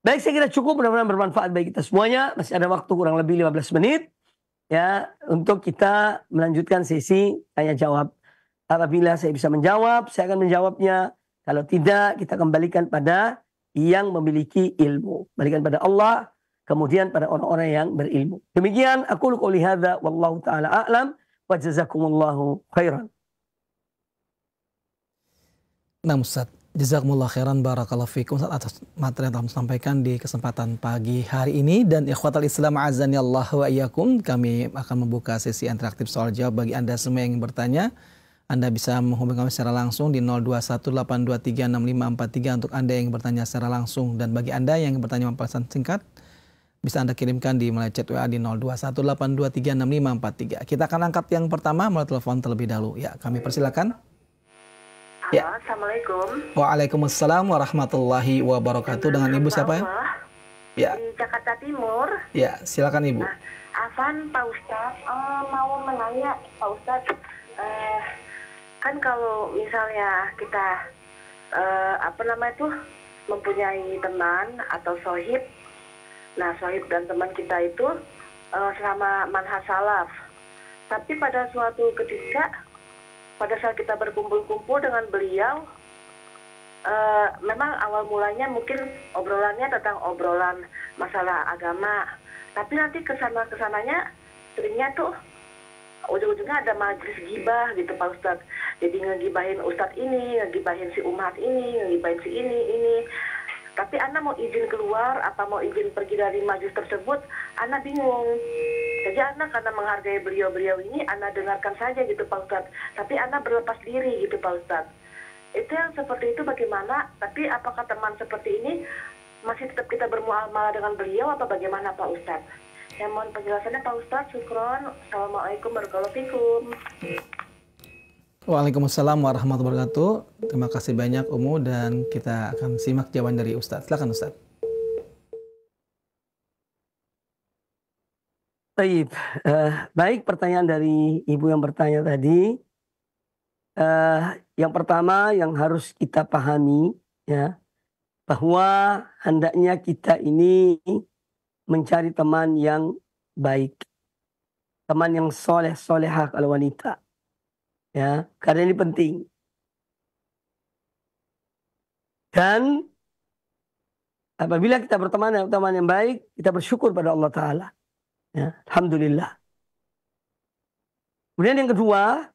Baik, saya kira cukup, mudah-mudahan bermanfaat bagi kita semuanya. Masih ada waktu kurang lebih 15 menit. Ya, untuk kita melanjutkan sesi tanya jawab. Apabila saya bisa menjawab, saya akan menjawabnya. Kalau tidak, kita kembalikan pada yang memiliki ilmu. Kembalikan pada Allah, kemudian pada orang-orang yang berilmu. Demikian aku qouli hadza wallahu taala a'lam wa jazakumullahu khairan. Nah, Ustaz, jazakumullah khairan, barakallahu fikum atas materi yang telah disampaikan di kesempatan pagi hari ini. Dan ikhwatal Islam azani Allah wa iyyakum, kami akan membuka sesi interaktif soal jawab bagi Anda semua yang ingin bertanya Anda bisa menghubungi kami secara langsung di 0218236543 untuk Anda yang bertanya secara langsung, dan bagi Anda yang bertanya pesan singkat bisa Anda kirimkan di melalui chat WA di 0218236543. Kita akan angkat yang pertama melalui telepon terlebih dahulu. Ya, kami persilakan. Halo, Ya. Assalamualaikum. Waalaikumsalam warahmatullahi wabarakatuh. Dengan Ibu siapa ya? Ya. Di Jakarta Timur. Ya, silakan Ibu. Nah, Afan, Pak Ustadz, mau menanya, Pak Ustadz, kan kalau misalnya kita mempunyai teman atau sohib, nah sohib dan teman kita itu selama manhaj salaf, tapi pada suatu ketika pada saat kita berkumpul-kumpul dengan beliau, memang awal mulanya mungkin obrolannya tentang obrolan masalah agama, tapi nanti kesananya seringnya tuh ujung-ujungnya ada majelis gibah gitu Pak Ustadz. Jadi ngegibahin Ustadz ini, ngegibahin si umat ini, ngegibahin si ini. Tapi Ana mau izin keluar, apa mau izin pergi dari majelis tersebut, Ana bingung. Jadi Ana karena menghargai beliau-beliau ini, Ana dengarkan saja gitu Pak Ustadz. Tapi Ana berlepas diri gitu Pak Ustadz. Itu yang seperti itu bagaimana? Tapi apakah teman seperti ini masih tetap kita bermuamalah dengan beliau apa bagaimana Pak Ustadz? Yang mohon penjelasannya Pak Ustadz. Syukron. Assalamualaikum warahmatullahi wabarakatuh. Waalaikumsalam warahmatullahi wabarakatuh. Terima kasih banyak Umu, dan kita akan simak jawaban dari Ustadz. Silakan Ustadz. Baik, baik pertanyaan dari Ibu yang bertanya tadi. Yang pertama yang harus kita pahami ya, bahwa hendaknya kita ini mencari teman yang baik, teman yang solehah kalau wanita, ya, karena ini penting. Dan apabila kita berteman dengan teman yang baik, kita bersyukur pada Allah Taala, ya, alhamdulillah. Kemudian yang kedua,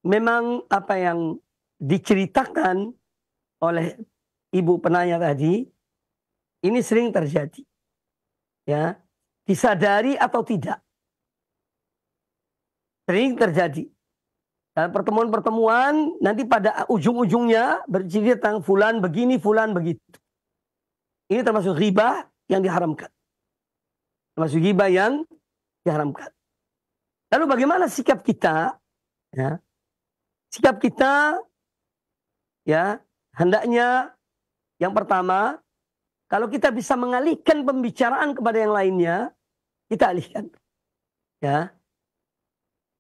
memang apa yang diceritakan oleh Ibu penanya tadi, ini sering terjadi. Ya, disadari atau tidak, sering terjadi. Dalam pertemuan-pertemuan nanti pada ujung-ujungnya bercerita tentang fulan begini, fulan begitu. Ini termasuk ghibah yang diharamkan. Termasuk ghibah yang diharamkan. Lalu bagaimana sikap kita? Ya, sikap kita, ya, hendaknya yang pertama, kalau kita bisa mengalihkan pembicaraan kepada yang lainnya, kita alihkan. Ya.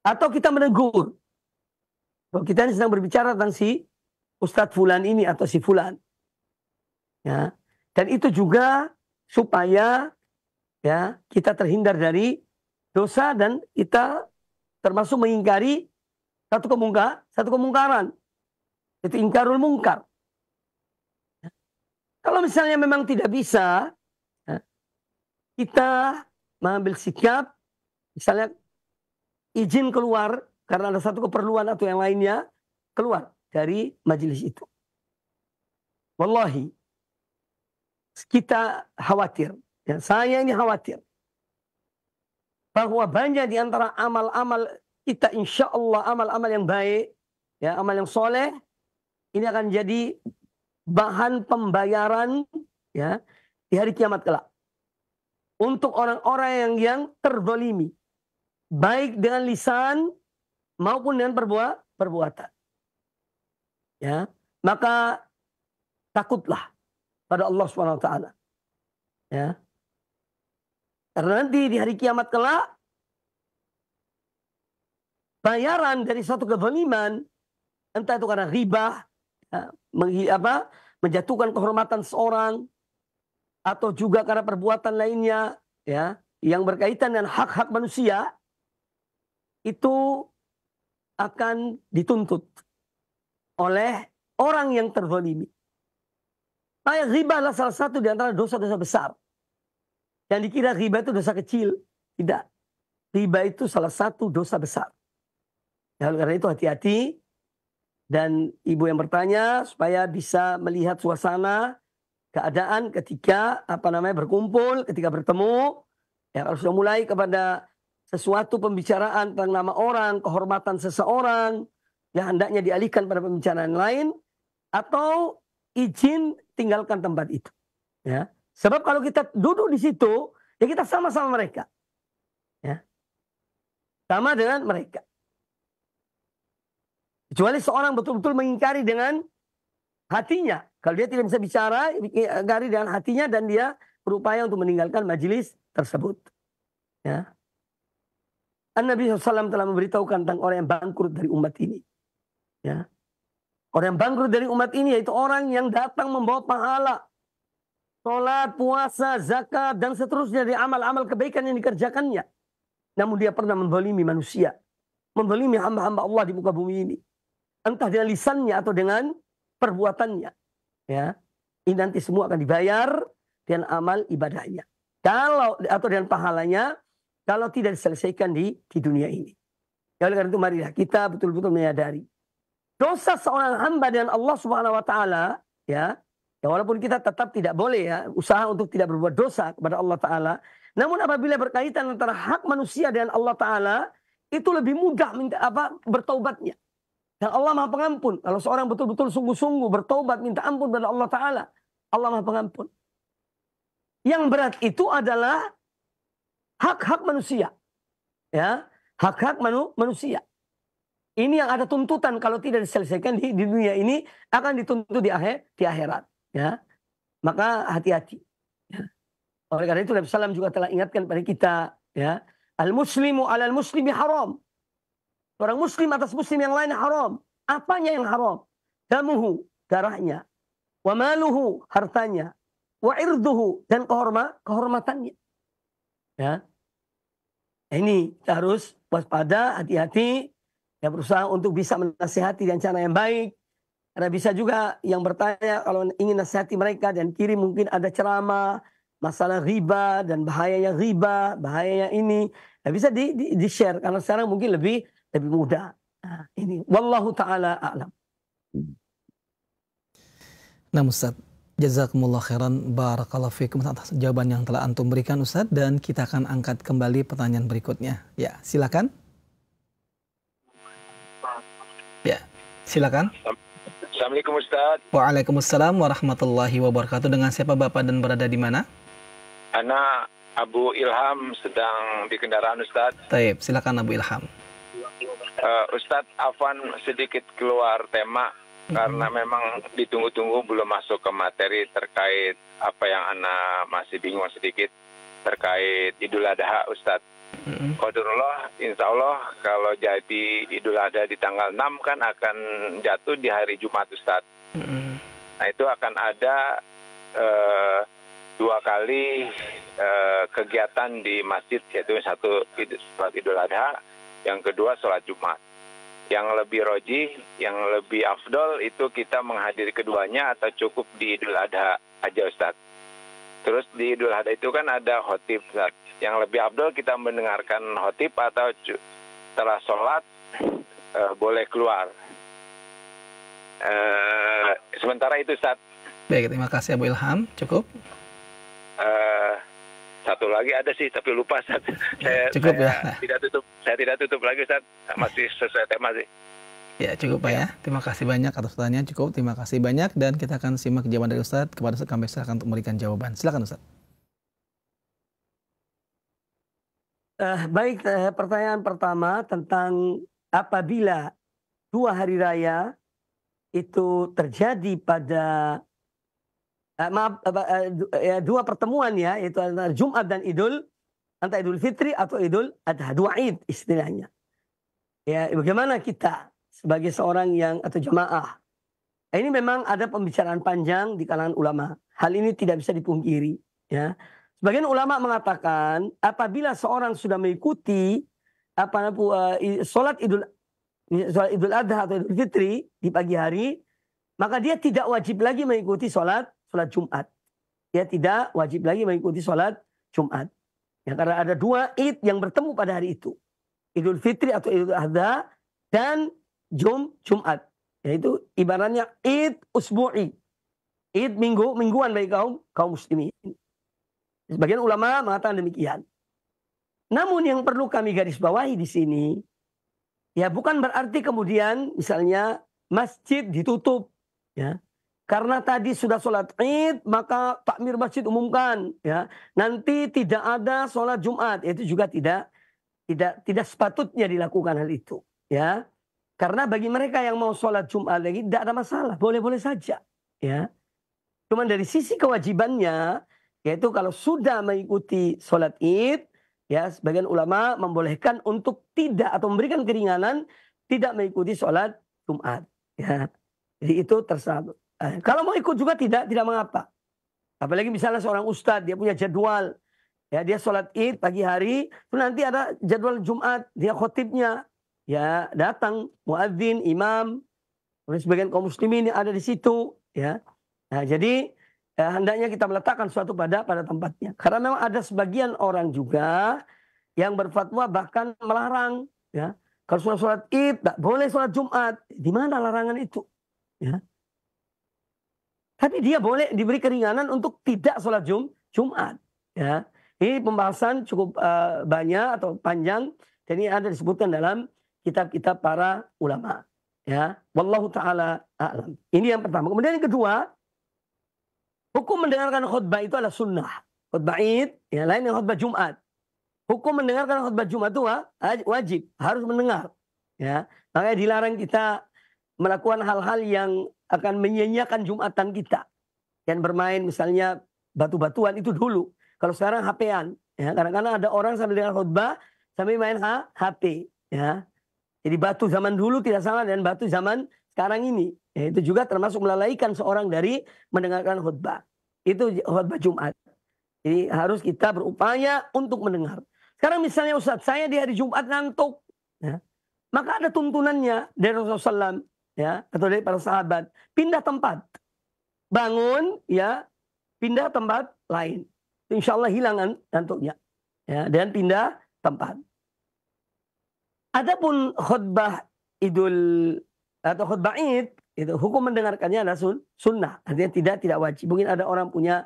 Atau kita menegur. Kalau kita sedang berbicara tentang si Ustadz Fulan ini atau si Fulan. Ya. Dan itu juga supaya ya kita terhindar dari dosa dan kita termasuk mengingkari satu kemungkaran. Itu ingkarul mungkar. Kalau misalnya memang tidak bisa, kita mengambil sikap, misalnya izin keluar karena ada satu keperluan atau yang lainnya, keluar dari majelis itu. Wallahi, kita khawatir, ya, saya ini khawatir, bahwa banyak di antara amal-amal kita, insya Allah amal-amal yang baik, ya, amal yang soleh, ini akan jadi bahan pembayaran ya di hari kiamat kelak untuk orang-orang yang terzalimi, baik dengan lisan maupun dengan perbuatan. Ya, maka takutlah pada Allah SWT. Ya. Karena nanti di hari kiamat kelak bayaran dari suatu kezaliman, entah itu karena ghibah, ya, menjatuhkan kehormatan seorang, atau juga karena perbuatan lainnya ya yang berkaitan dengan hak-hak manusia, itu akan dituntut oleh orang yang terzalimi. Maka ghibah adalah salah satu di antara dosa-dosa besar. Yang dikira ghibah itu dosa kecil, tidak. Ghibah itu salah satu dosa besar. Ya, karena itu hati-hati. Dan ibu yang bertanya supaya bisa melihat suasana keadaan ketika berkumpul, ketika bertemu, ya, kalau sudah mulai kepada sesuatu pembicaraan tentang nama orang, kehormatan seseorang, ya hendaknya dialihkan pada pembicaraan lain, atau izin tinggalkan tempat itu. Ya. Sebab kalau kita duduk di situ, ya kita sama-sama mereka. Ya. Sama dengan mereka. Kecuali seorang betul-betul mengingkari dengan hatinya. Kalau dia tidak bisa bicara, ingkari dengan hatinya dan dia berupaya untuk meninggalkan majelis tersebut. Ya. Nabi SAW telah memberitahukan tentang orang yang bangkrut dari umat ini. Ya. Orang yang bangkrut dari umat ini yaitu orang yang datang membawa pahala. Sholat, puasa, zakat, dan seterusnya dari amal-amal kebaikan yang dikerjakannya. Namun dia pernah menzalimi manusia. Menzalimi hamba-hamba Allah di muka bumi ini. Entah dengan lisannya atau dengan perbuatannya. Ya. Ini nanti semua akan dibayar dengan amal ibadahnya. Atau dengan pahalanya, kalau tidak diselesaikan di dunia ini. Ya, oleh karena itu marilah kita betul-betul menyadari. Dosa seorang hamba dengan Allah Subhanahu wa Ta'ala, ya walaupun kita tetap tidak boleh ya usaha untuk tidak berbuat dosa kepada Allah Ta'ala. Namun apabila berkaitan antara hak manusia dengan Allah Ta'ala, itu lebih mudah bertaubatnya. Dan Allah Maha Pengampun. Kalau seorang betul-betul sungguh-sungguh bertaubat minta ampun kepada Allah Ta'ala, Allah Maha Pengampun. Yang berat itu adalah hak-hak manusia. Ya, hak-hak manusia. Ini yang ada tuntutan kalau tidak diselesaikan di dunia ini akan dituntut di akhirat. Ya, maka hati-hati. Ya. Oleh karena itu Nabi SAW juga telah ingatkan pada kita, ya, al-muslimu alal muslimi haram. Orang muslim atas muslim yang lain haram. Apanya yang haram? Damuhu, darahnya. Wa maluhu, hartanya. Wa irduhu, dan kehormatannya. Ya. Ini kita harus waspada, hati-hati. Ya, berusaha untuk bisa menasihati dengan cara yang baik. Karena bisa juga yang bertanya kalau ingin nasihati mereka dan kirim mungkin ada ceramah masalah riba dan bahayanya riba, bahayanya ini. Ya, bisa di-share karena sekarang mungkin lebih mudah. Nah, ini wallahu taala a'lam. Nah, Ustaz, jazakumullah khairan, barakallahu fikum atas jawaban yang telah antum berikan, Ustaz, dan kita akan angkat kembali pertanyaan berikutnya. Ya, silakan. Ya, silakan. Assalamualaikum Ustaz. Waalaikumsalam warahmatullahi wabarakatuh. Dengan siapa Bapak dan berada di mana? Ana Abu Ilham sedang di kendaraan Ustaz. Taib, silakan Abu Ilham. Ustaz, afwan sedikit keluar tema karena memang ditunggu-tunggu belum masuk ke materi terkait apa yang Ana masih bingung sedikit terkait Idul Adha Ustaz. Qadarullah, insya Allah kalau jadi Idul Adha di tanggal 6 kan akan jatuh di hari Jumat Ustaz. Nah itu akan ada 2 kali kegiatan di masjid, yaitu satu sholat Idul Adha, yang kedua sholat Jumat. Yang lebih roji, yang lebih afdol itu kita menghadiri keduanya atau cukup di Idul Adha aja Ustaz. Terus di Idul Adha itu kan ada khotib Ustaz. Yang lebih afdol kita mendengarkan khotib atau setelah sholat boleh keluar. Sementara itu Ustaz. Baik, terima kasih Abu Ilham. Cukup? Satu lagi ada sih tapi lupa Ustaz. Cukup Saya tidak tutup lagi Ustaz. Masih sesuai tema sih. Ya, cukup Pak ya. Terima kasih banyak atas pertanyaan. Cukup, terima kasih banyak. Dan kita akan simak jawaban dari Ustaz. Kepada Ustaz kami silakan untuk memberikan jawaban. Silakan Ustaz. Baik, pertanyaan pertama tentang apabila 2 hari raya itu terjadi pada 2 pertemuan ya, yaitu antara Jumat dan antara Idul Fitri atau Idul Adha, 2 Id istilahnya. Ya, bagaimana kita sebagai seorang yang atau jamaah? Ini memang ada pembicaraan panjang di kalangan ulama. Hal ini tidak bisa dipungkiri, ya. Sebagian ulama mengatakan apabila seorang sudah mengikuti sholat Idul Adha atau Idul Fitri di pagi hari, maka dia tidak wajib lagi mengikuti sholat Jumat. Dia tidak wajib lagi mengikuti sholat Jumat. Ya, karena ada 2 Id yang bertemu pada hari itu. Idul Fitri atau Idul Adha dan Jumat. Yaitu ibaratnya Id usbu'i. Id mingguan bagi kaum muslimin. Sebagian ulama mengatakan demikian. Namun yang perlu kami garis bawahi di sini, Ya bukan berarti kemudian misalnya masjid ditutup. Ya. Karena tadi sudah sholat id, maka takmir masjid umumkan. Ya. Nanti tidak ada sholat Jumat. Itu juga tidak sepatutnya dilakukan hal itu. Ya. Karena bagi mereka yang mau sholat Jumat lagi tidak ada masalah. Boleh-boleh saja. Ya. Cuman dari sisi kewajibannya, yaitu kalau sudah mengikuti sholat id, ya sebagian ulama membolehkan untuk tidak atau memberikan keringanan tidak mengikuti sholat Jumat. Ya. Jadi itu terserah. Kalau mau ikut juga tidak mengapa. Apalagi misalnya seorang ustadz, dia punya jadwal. Ya, dia sholat id pagi hari, terus nanti ada jadwal Jumat, dia khotibnya. Ya, datang muadzin, imam, oleh sebagian kaum muslimin yang ada di situ. Ya. Nah, jadi hendaknya kita meletakkan suatu pada tempatnya. Karena memang ada sebagian orang juga yang berfatwa bahkan melarang. Ya. Kalau sudah sholat id, tak boleh sholat Jumat. Di mana larangan itu? Ya. Tapi dia boleh diberi keringanan untuk tidak sholat Jumat. Ya. Ini pembahasan cukup banyak atau panjang. Dan ini ada disebutkan dalam kitab-kitab para ulama. Ya. Wallahu ta'ala a'lam. Ini yang pertama. Kemudian yang kedua, hukum mendengarkan khutbah itu adalah sunnah. Khutbah id, ya, lain yang khutbah Jumat. Hukum mendengarkan khutbah Jumat itu wajib, harus mendengar. Ya. Makanya dilarang kita melakukan hal-hal yang akan menyia-nyiakan Jumatan kita. Yang bermain misalnya batu-batuan itu dulu. Kalau sekarang HP-an. Ya. Kadang-kadang ada orang sambil dengar khutbah sambil main HP. Ya. Jadi batu zaman dulu tidak sama dengan batu zaman sekarang ini. Ya, itu juga termasuk melalaikan seorang dari mendengarkan khutbah. Itu khutbah Jumat. Jadi harus kita berupaya untuk mendengar. Sekarang misalnya Ustaz, saya di hari Jumat ngantuk. Ya. Maka ada tuntunannya dari Rasulullah SAW, ya, atau dari para sahabat. Pindah tempat. Bangun, ya, pindah tempat lain. Insya Allah hilang ngantuknya. Ya, dan pindah tempat. Adapun khutbah idul atau khutbah id, itu hukum mendengarkannya adalah sunnah. Artinya tidak wajib. Mungkin ada orang punya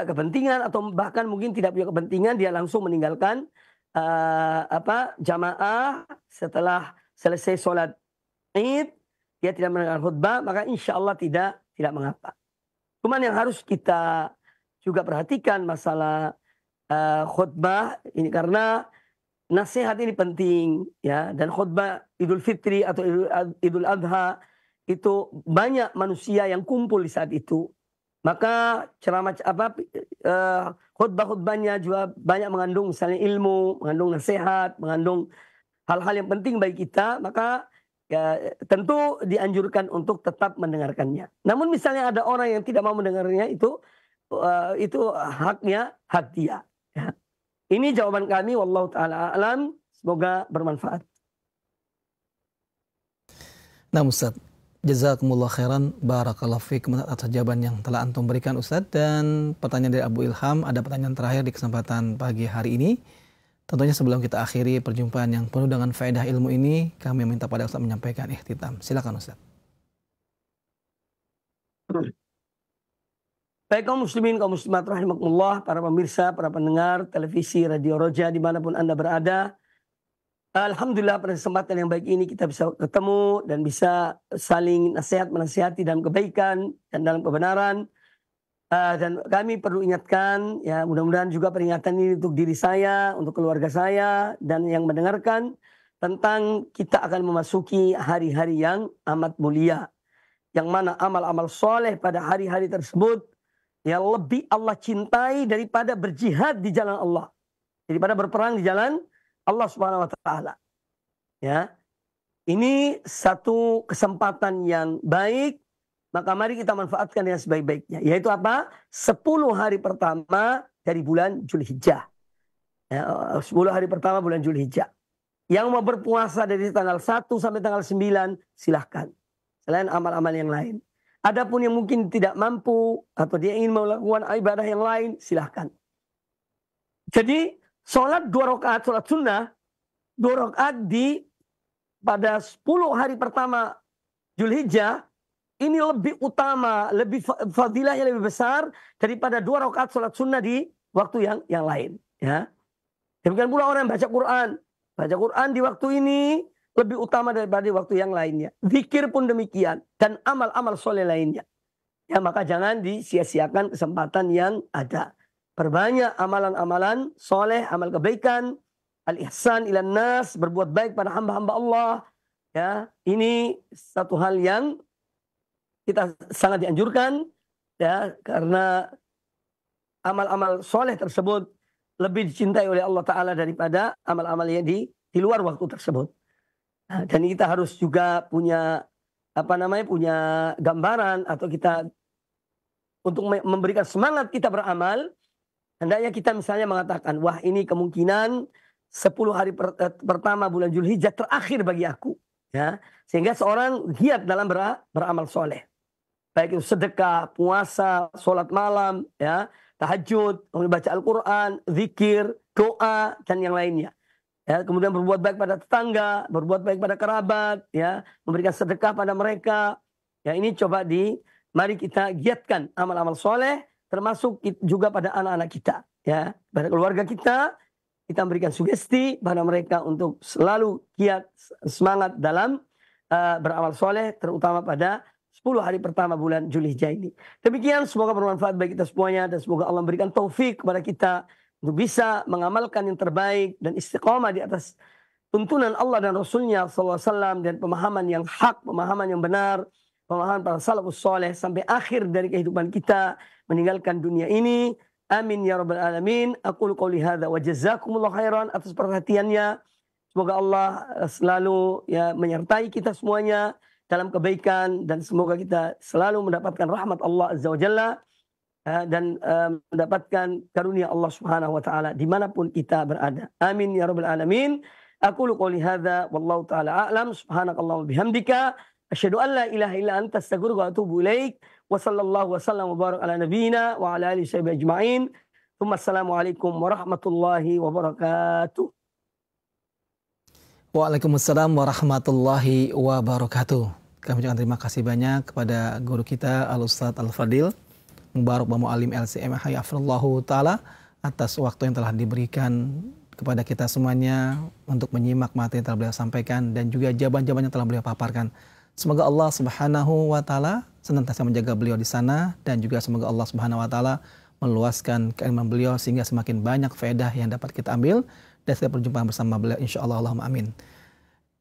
kepentingan atau bahkan mungkin tidak punya kepentingan, dia langsung meninggalkan jamaah setelah selesai sholat id, dia tidak mendengar khutbah, maka insya Allah tidak mengapa. Cuman yang harus kita juga perhatikan masalah khutbah ini, karena nasihat ini penting, ya, dan khutbah Idul Fitri atau Idul Adha itu banyak manusia yang kumpul di saat itu. Maka ceramah khutbah-khutbahnya juga banyak mengandung misalnya ilmu, mengandung nasihat, mengandung hal-hal yang penting bagi kita, maka ya, tentu dianjurkan untuk tetap mendengarkannya. Namun misalnya ada orang yang tidak mau mendengarnya, itu haknya, hak dia. Ya. Ini jawaban kami, wallahu ta'ala a'lam. Semoga bermanfaat. Nah Ustaz, jazakumullah khairan, barakallahu fiikum atas jawaban yang telah antum berikan Ustaz. Dan pertanyaan dari Abu Ilham, ada pertanyaan terakhir di kesempatan pagi hari ini. Tentunya sebelum kita akhiri perjumpaan yang penuh dengan faedah ilmu ini, kami minta pada Ustaz menyampaikan ikhtitam. Silakan Ustaz. Baik kaum muslimin, kaum muslimat rahimakumullah, para pemirsa, para pendengar televisi Radio Roja dimanapun Anda berada. Alhamdulillah pada kesempatan yang baik ini kita bisa ketemu dan bisa saling menasihati dalam kebaikan dan dalam kebenaran. Dan kami perlu ingatkan, ya mudah-mudahan juga peringatan ini untuk diri saya, untuk keluarga saya, dan yang mendengarkan, tentang kita akan memasuki hari-hari yang amat mulia. Yang mana amal-amal soleh pada hari-hari tersebut yang lebih Allah cintai daripada berjihad di jalan Allah, daripada berperang di jalan Allah Subhanahu wa taala. Ya. Ini satu kesempatan yang baik, maka mari kita manfaatkan yang sebaik-baiknya. Yaitu apa? 10 hari pertama dari bulan Zulhijjah. Ya, 10 hari pertama bulan Zulhijjah. Yang mau berpuasa dari tanggal 1 sampai tanggal 9, silahkan. Selain amal-amal yang lain. Adapun yang mungkin tidak mampu atau dia ingin melakukan ibadah yang lain, silahkan. Jadi sholat 2 rakaat, sholat sunnah 2 rakaat pada 10 hari pertama Zulhijjah ini lebih utama, lebih fadilahnya lebih besar daripada 2 rakaat sholat sunnah di waktu yang lain. Ya. Demikian pula orang yang baca Quran di waktu ini lebih utama daripada waktu yang lainnya. Zikir pun demikian. Dan amal-amal soleh lainnya. Ya, maka jangan disia-siakan kesempatan yang ada. Perbanyak amalan-amalan soleh, amal kebaikan, al-ihsan ilan nas, berbuat baik pada hamba-hamba Allah. Ya, ini satu hal yang kita sangat dianjurkan, ya, karena amal-amal soleh tersebut lebih dicintai oleh Allah Ta'ala daripada amal-amal yang di luar waktu tersebut. Nah, dan kita harus juga punya punya gambaran atau kita untuk memberikan semangat kita beramal. Hendaknya kita misalnya mengatakan, wah ini kemungkinan 10 hari pertama bulan Zulhijjah terakhir bagi aku. Ya, sehingga seorang giat dalam beramal soleh. Baik itu sedekah, puasa, sholat malam, ya, tahajud, membaca Al-Quran, zikir, doa, dan yang lainnya. Ya, kemudian berbuat baik pada tetangga, berbuat baik pada kerabat, ya, memberikan sedekah pada mereka. Ya, ini coba mari kita giatkan amal-amal soleh, termasuk juga pada anak-anak kita, ya, pada keluarga kita. Kita memberikan sugesti pada mereka untuk selalu giat, semangat dalam beramal soleh, terutama pada 10 hari pertama bulan Zulhijjah ini. Demikian, semoga bermanfaat bagi kita semuanya dan semoga Allah memberikan taufik kepada kita untuk bisa mengamalkan yang terbaik dan istiqomah di atas tuntunan Allah dan Rasulnya SAW dan pemahaman yang hak, pemahaman yang benar, pemahaman para salafus soleh sampai akhir dari kehidupan kita meninggalkan dunia ini. Amin ya rabbal alamin. Aqulu qouli hadza wa jazakumullahu khairan atas perhatiannya. Semoga Allah selalu ya menyertai kita semuanya dalam kebaikan dan semoga kita selalu mendapatkan rahmat Allah Azza wa Jalla dan mendapatkan karunia Allah Subhanahu wa taala dimanapun kita berada. Amin ya rabbal alamin. Aqulu qouli hadza wallahu taala a'lam. Subhanakallahumma bihamdika asyhadu an la ilaha illa anta astaghfiruka wa atubu ilaik. Wa sallallahu wa sallam wa barak ala nabiyyina wa ala alihi wa ajma'in. Assalamualaikum warahmatullahi wabarakatuh. Waalaikumsalam warahmatullahi wabarakatuh. Kami ucapkan terima kasih banyak kepada guru kita Al-Ustadz Al-Fadil Mubarak Bamu Alim LCM Hayafullahu Ta'ala atas waktu yang telah diberikan kepada kita semuanya untuk menyimak materi yang telah beliau sampaikan dan juga jawaban-jawaban yang telah beliau paparkan. Semoga Allah Subhanahu wa taala senantiasa menjaga beliau di sana dan juga semoga Allah Subhanahu wa taala meluaskan keilmuan beliau sehingga semakin banyak faedah yang dapat kita ambil dan setiap perjumpaan bersama beliau insyaallah. Allahumma amin.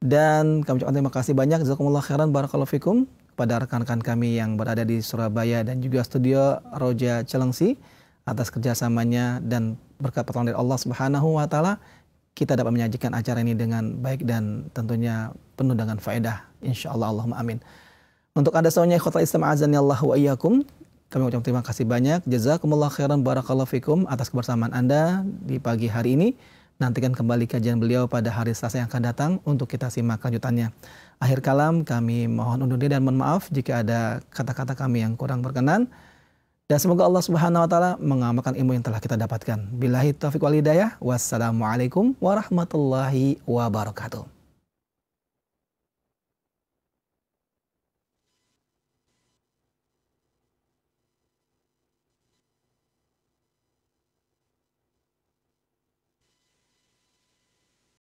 Dan kami ucapkan terima kasih banyak jazakumullah khairan barakallahu fikum kepada rekan-rekan kami yang berada di Surabaya dan juga studio Roja Cilengsi atas kerjasamanya dan berkat pertolongan dari Allah Subhanahu wa taala kita dapat menyajikan acara ini dengan baik dan tentunya penuh dengan faedah insyaallah. Allahumma amin. Untuk Anda semuanya ikhwatal Islam azani Allah wa iyyakum, kami ucapkan terima kasih banyak. Jazakumullah khairan barakallahu fikum atas kebersamaan Anda di pagi hari ini. Nantikan kembali kajian beliau pada hari Selasa yang akan datang untuk kita simak lanjutannya. Akhir kalam kami mohon undur diri dan mohon maaf jika ada kata-kata kami yang kurang berkenan. Dan semoga Allah Subhanahu wa taala mengamalkan ilmu yang telah kita dapatkan. Billahi taufiq wal hidayah. Wassalamualaikum warahmatullahi wabarakatuh.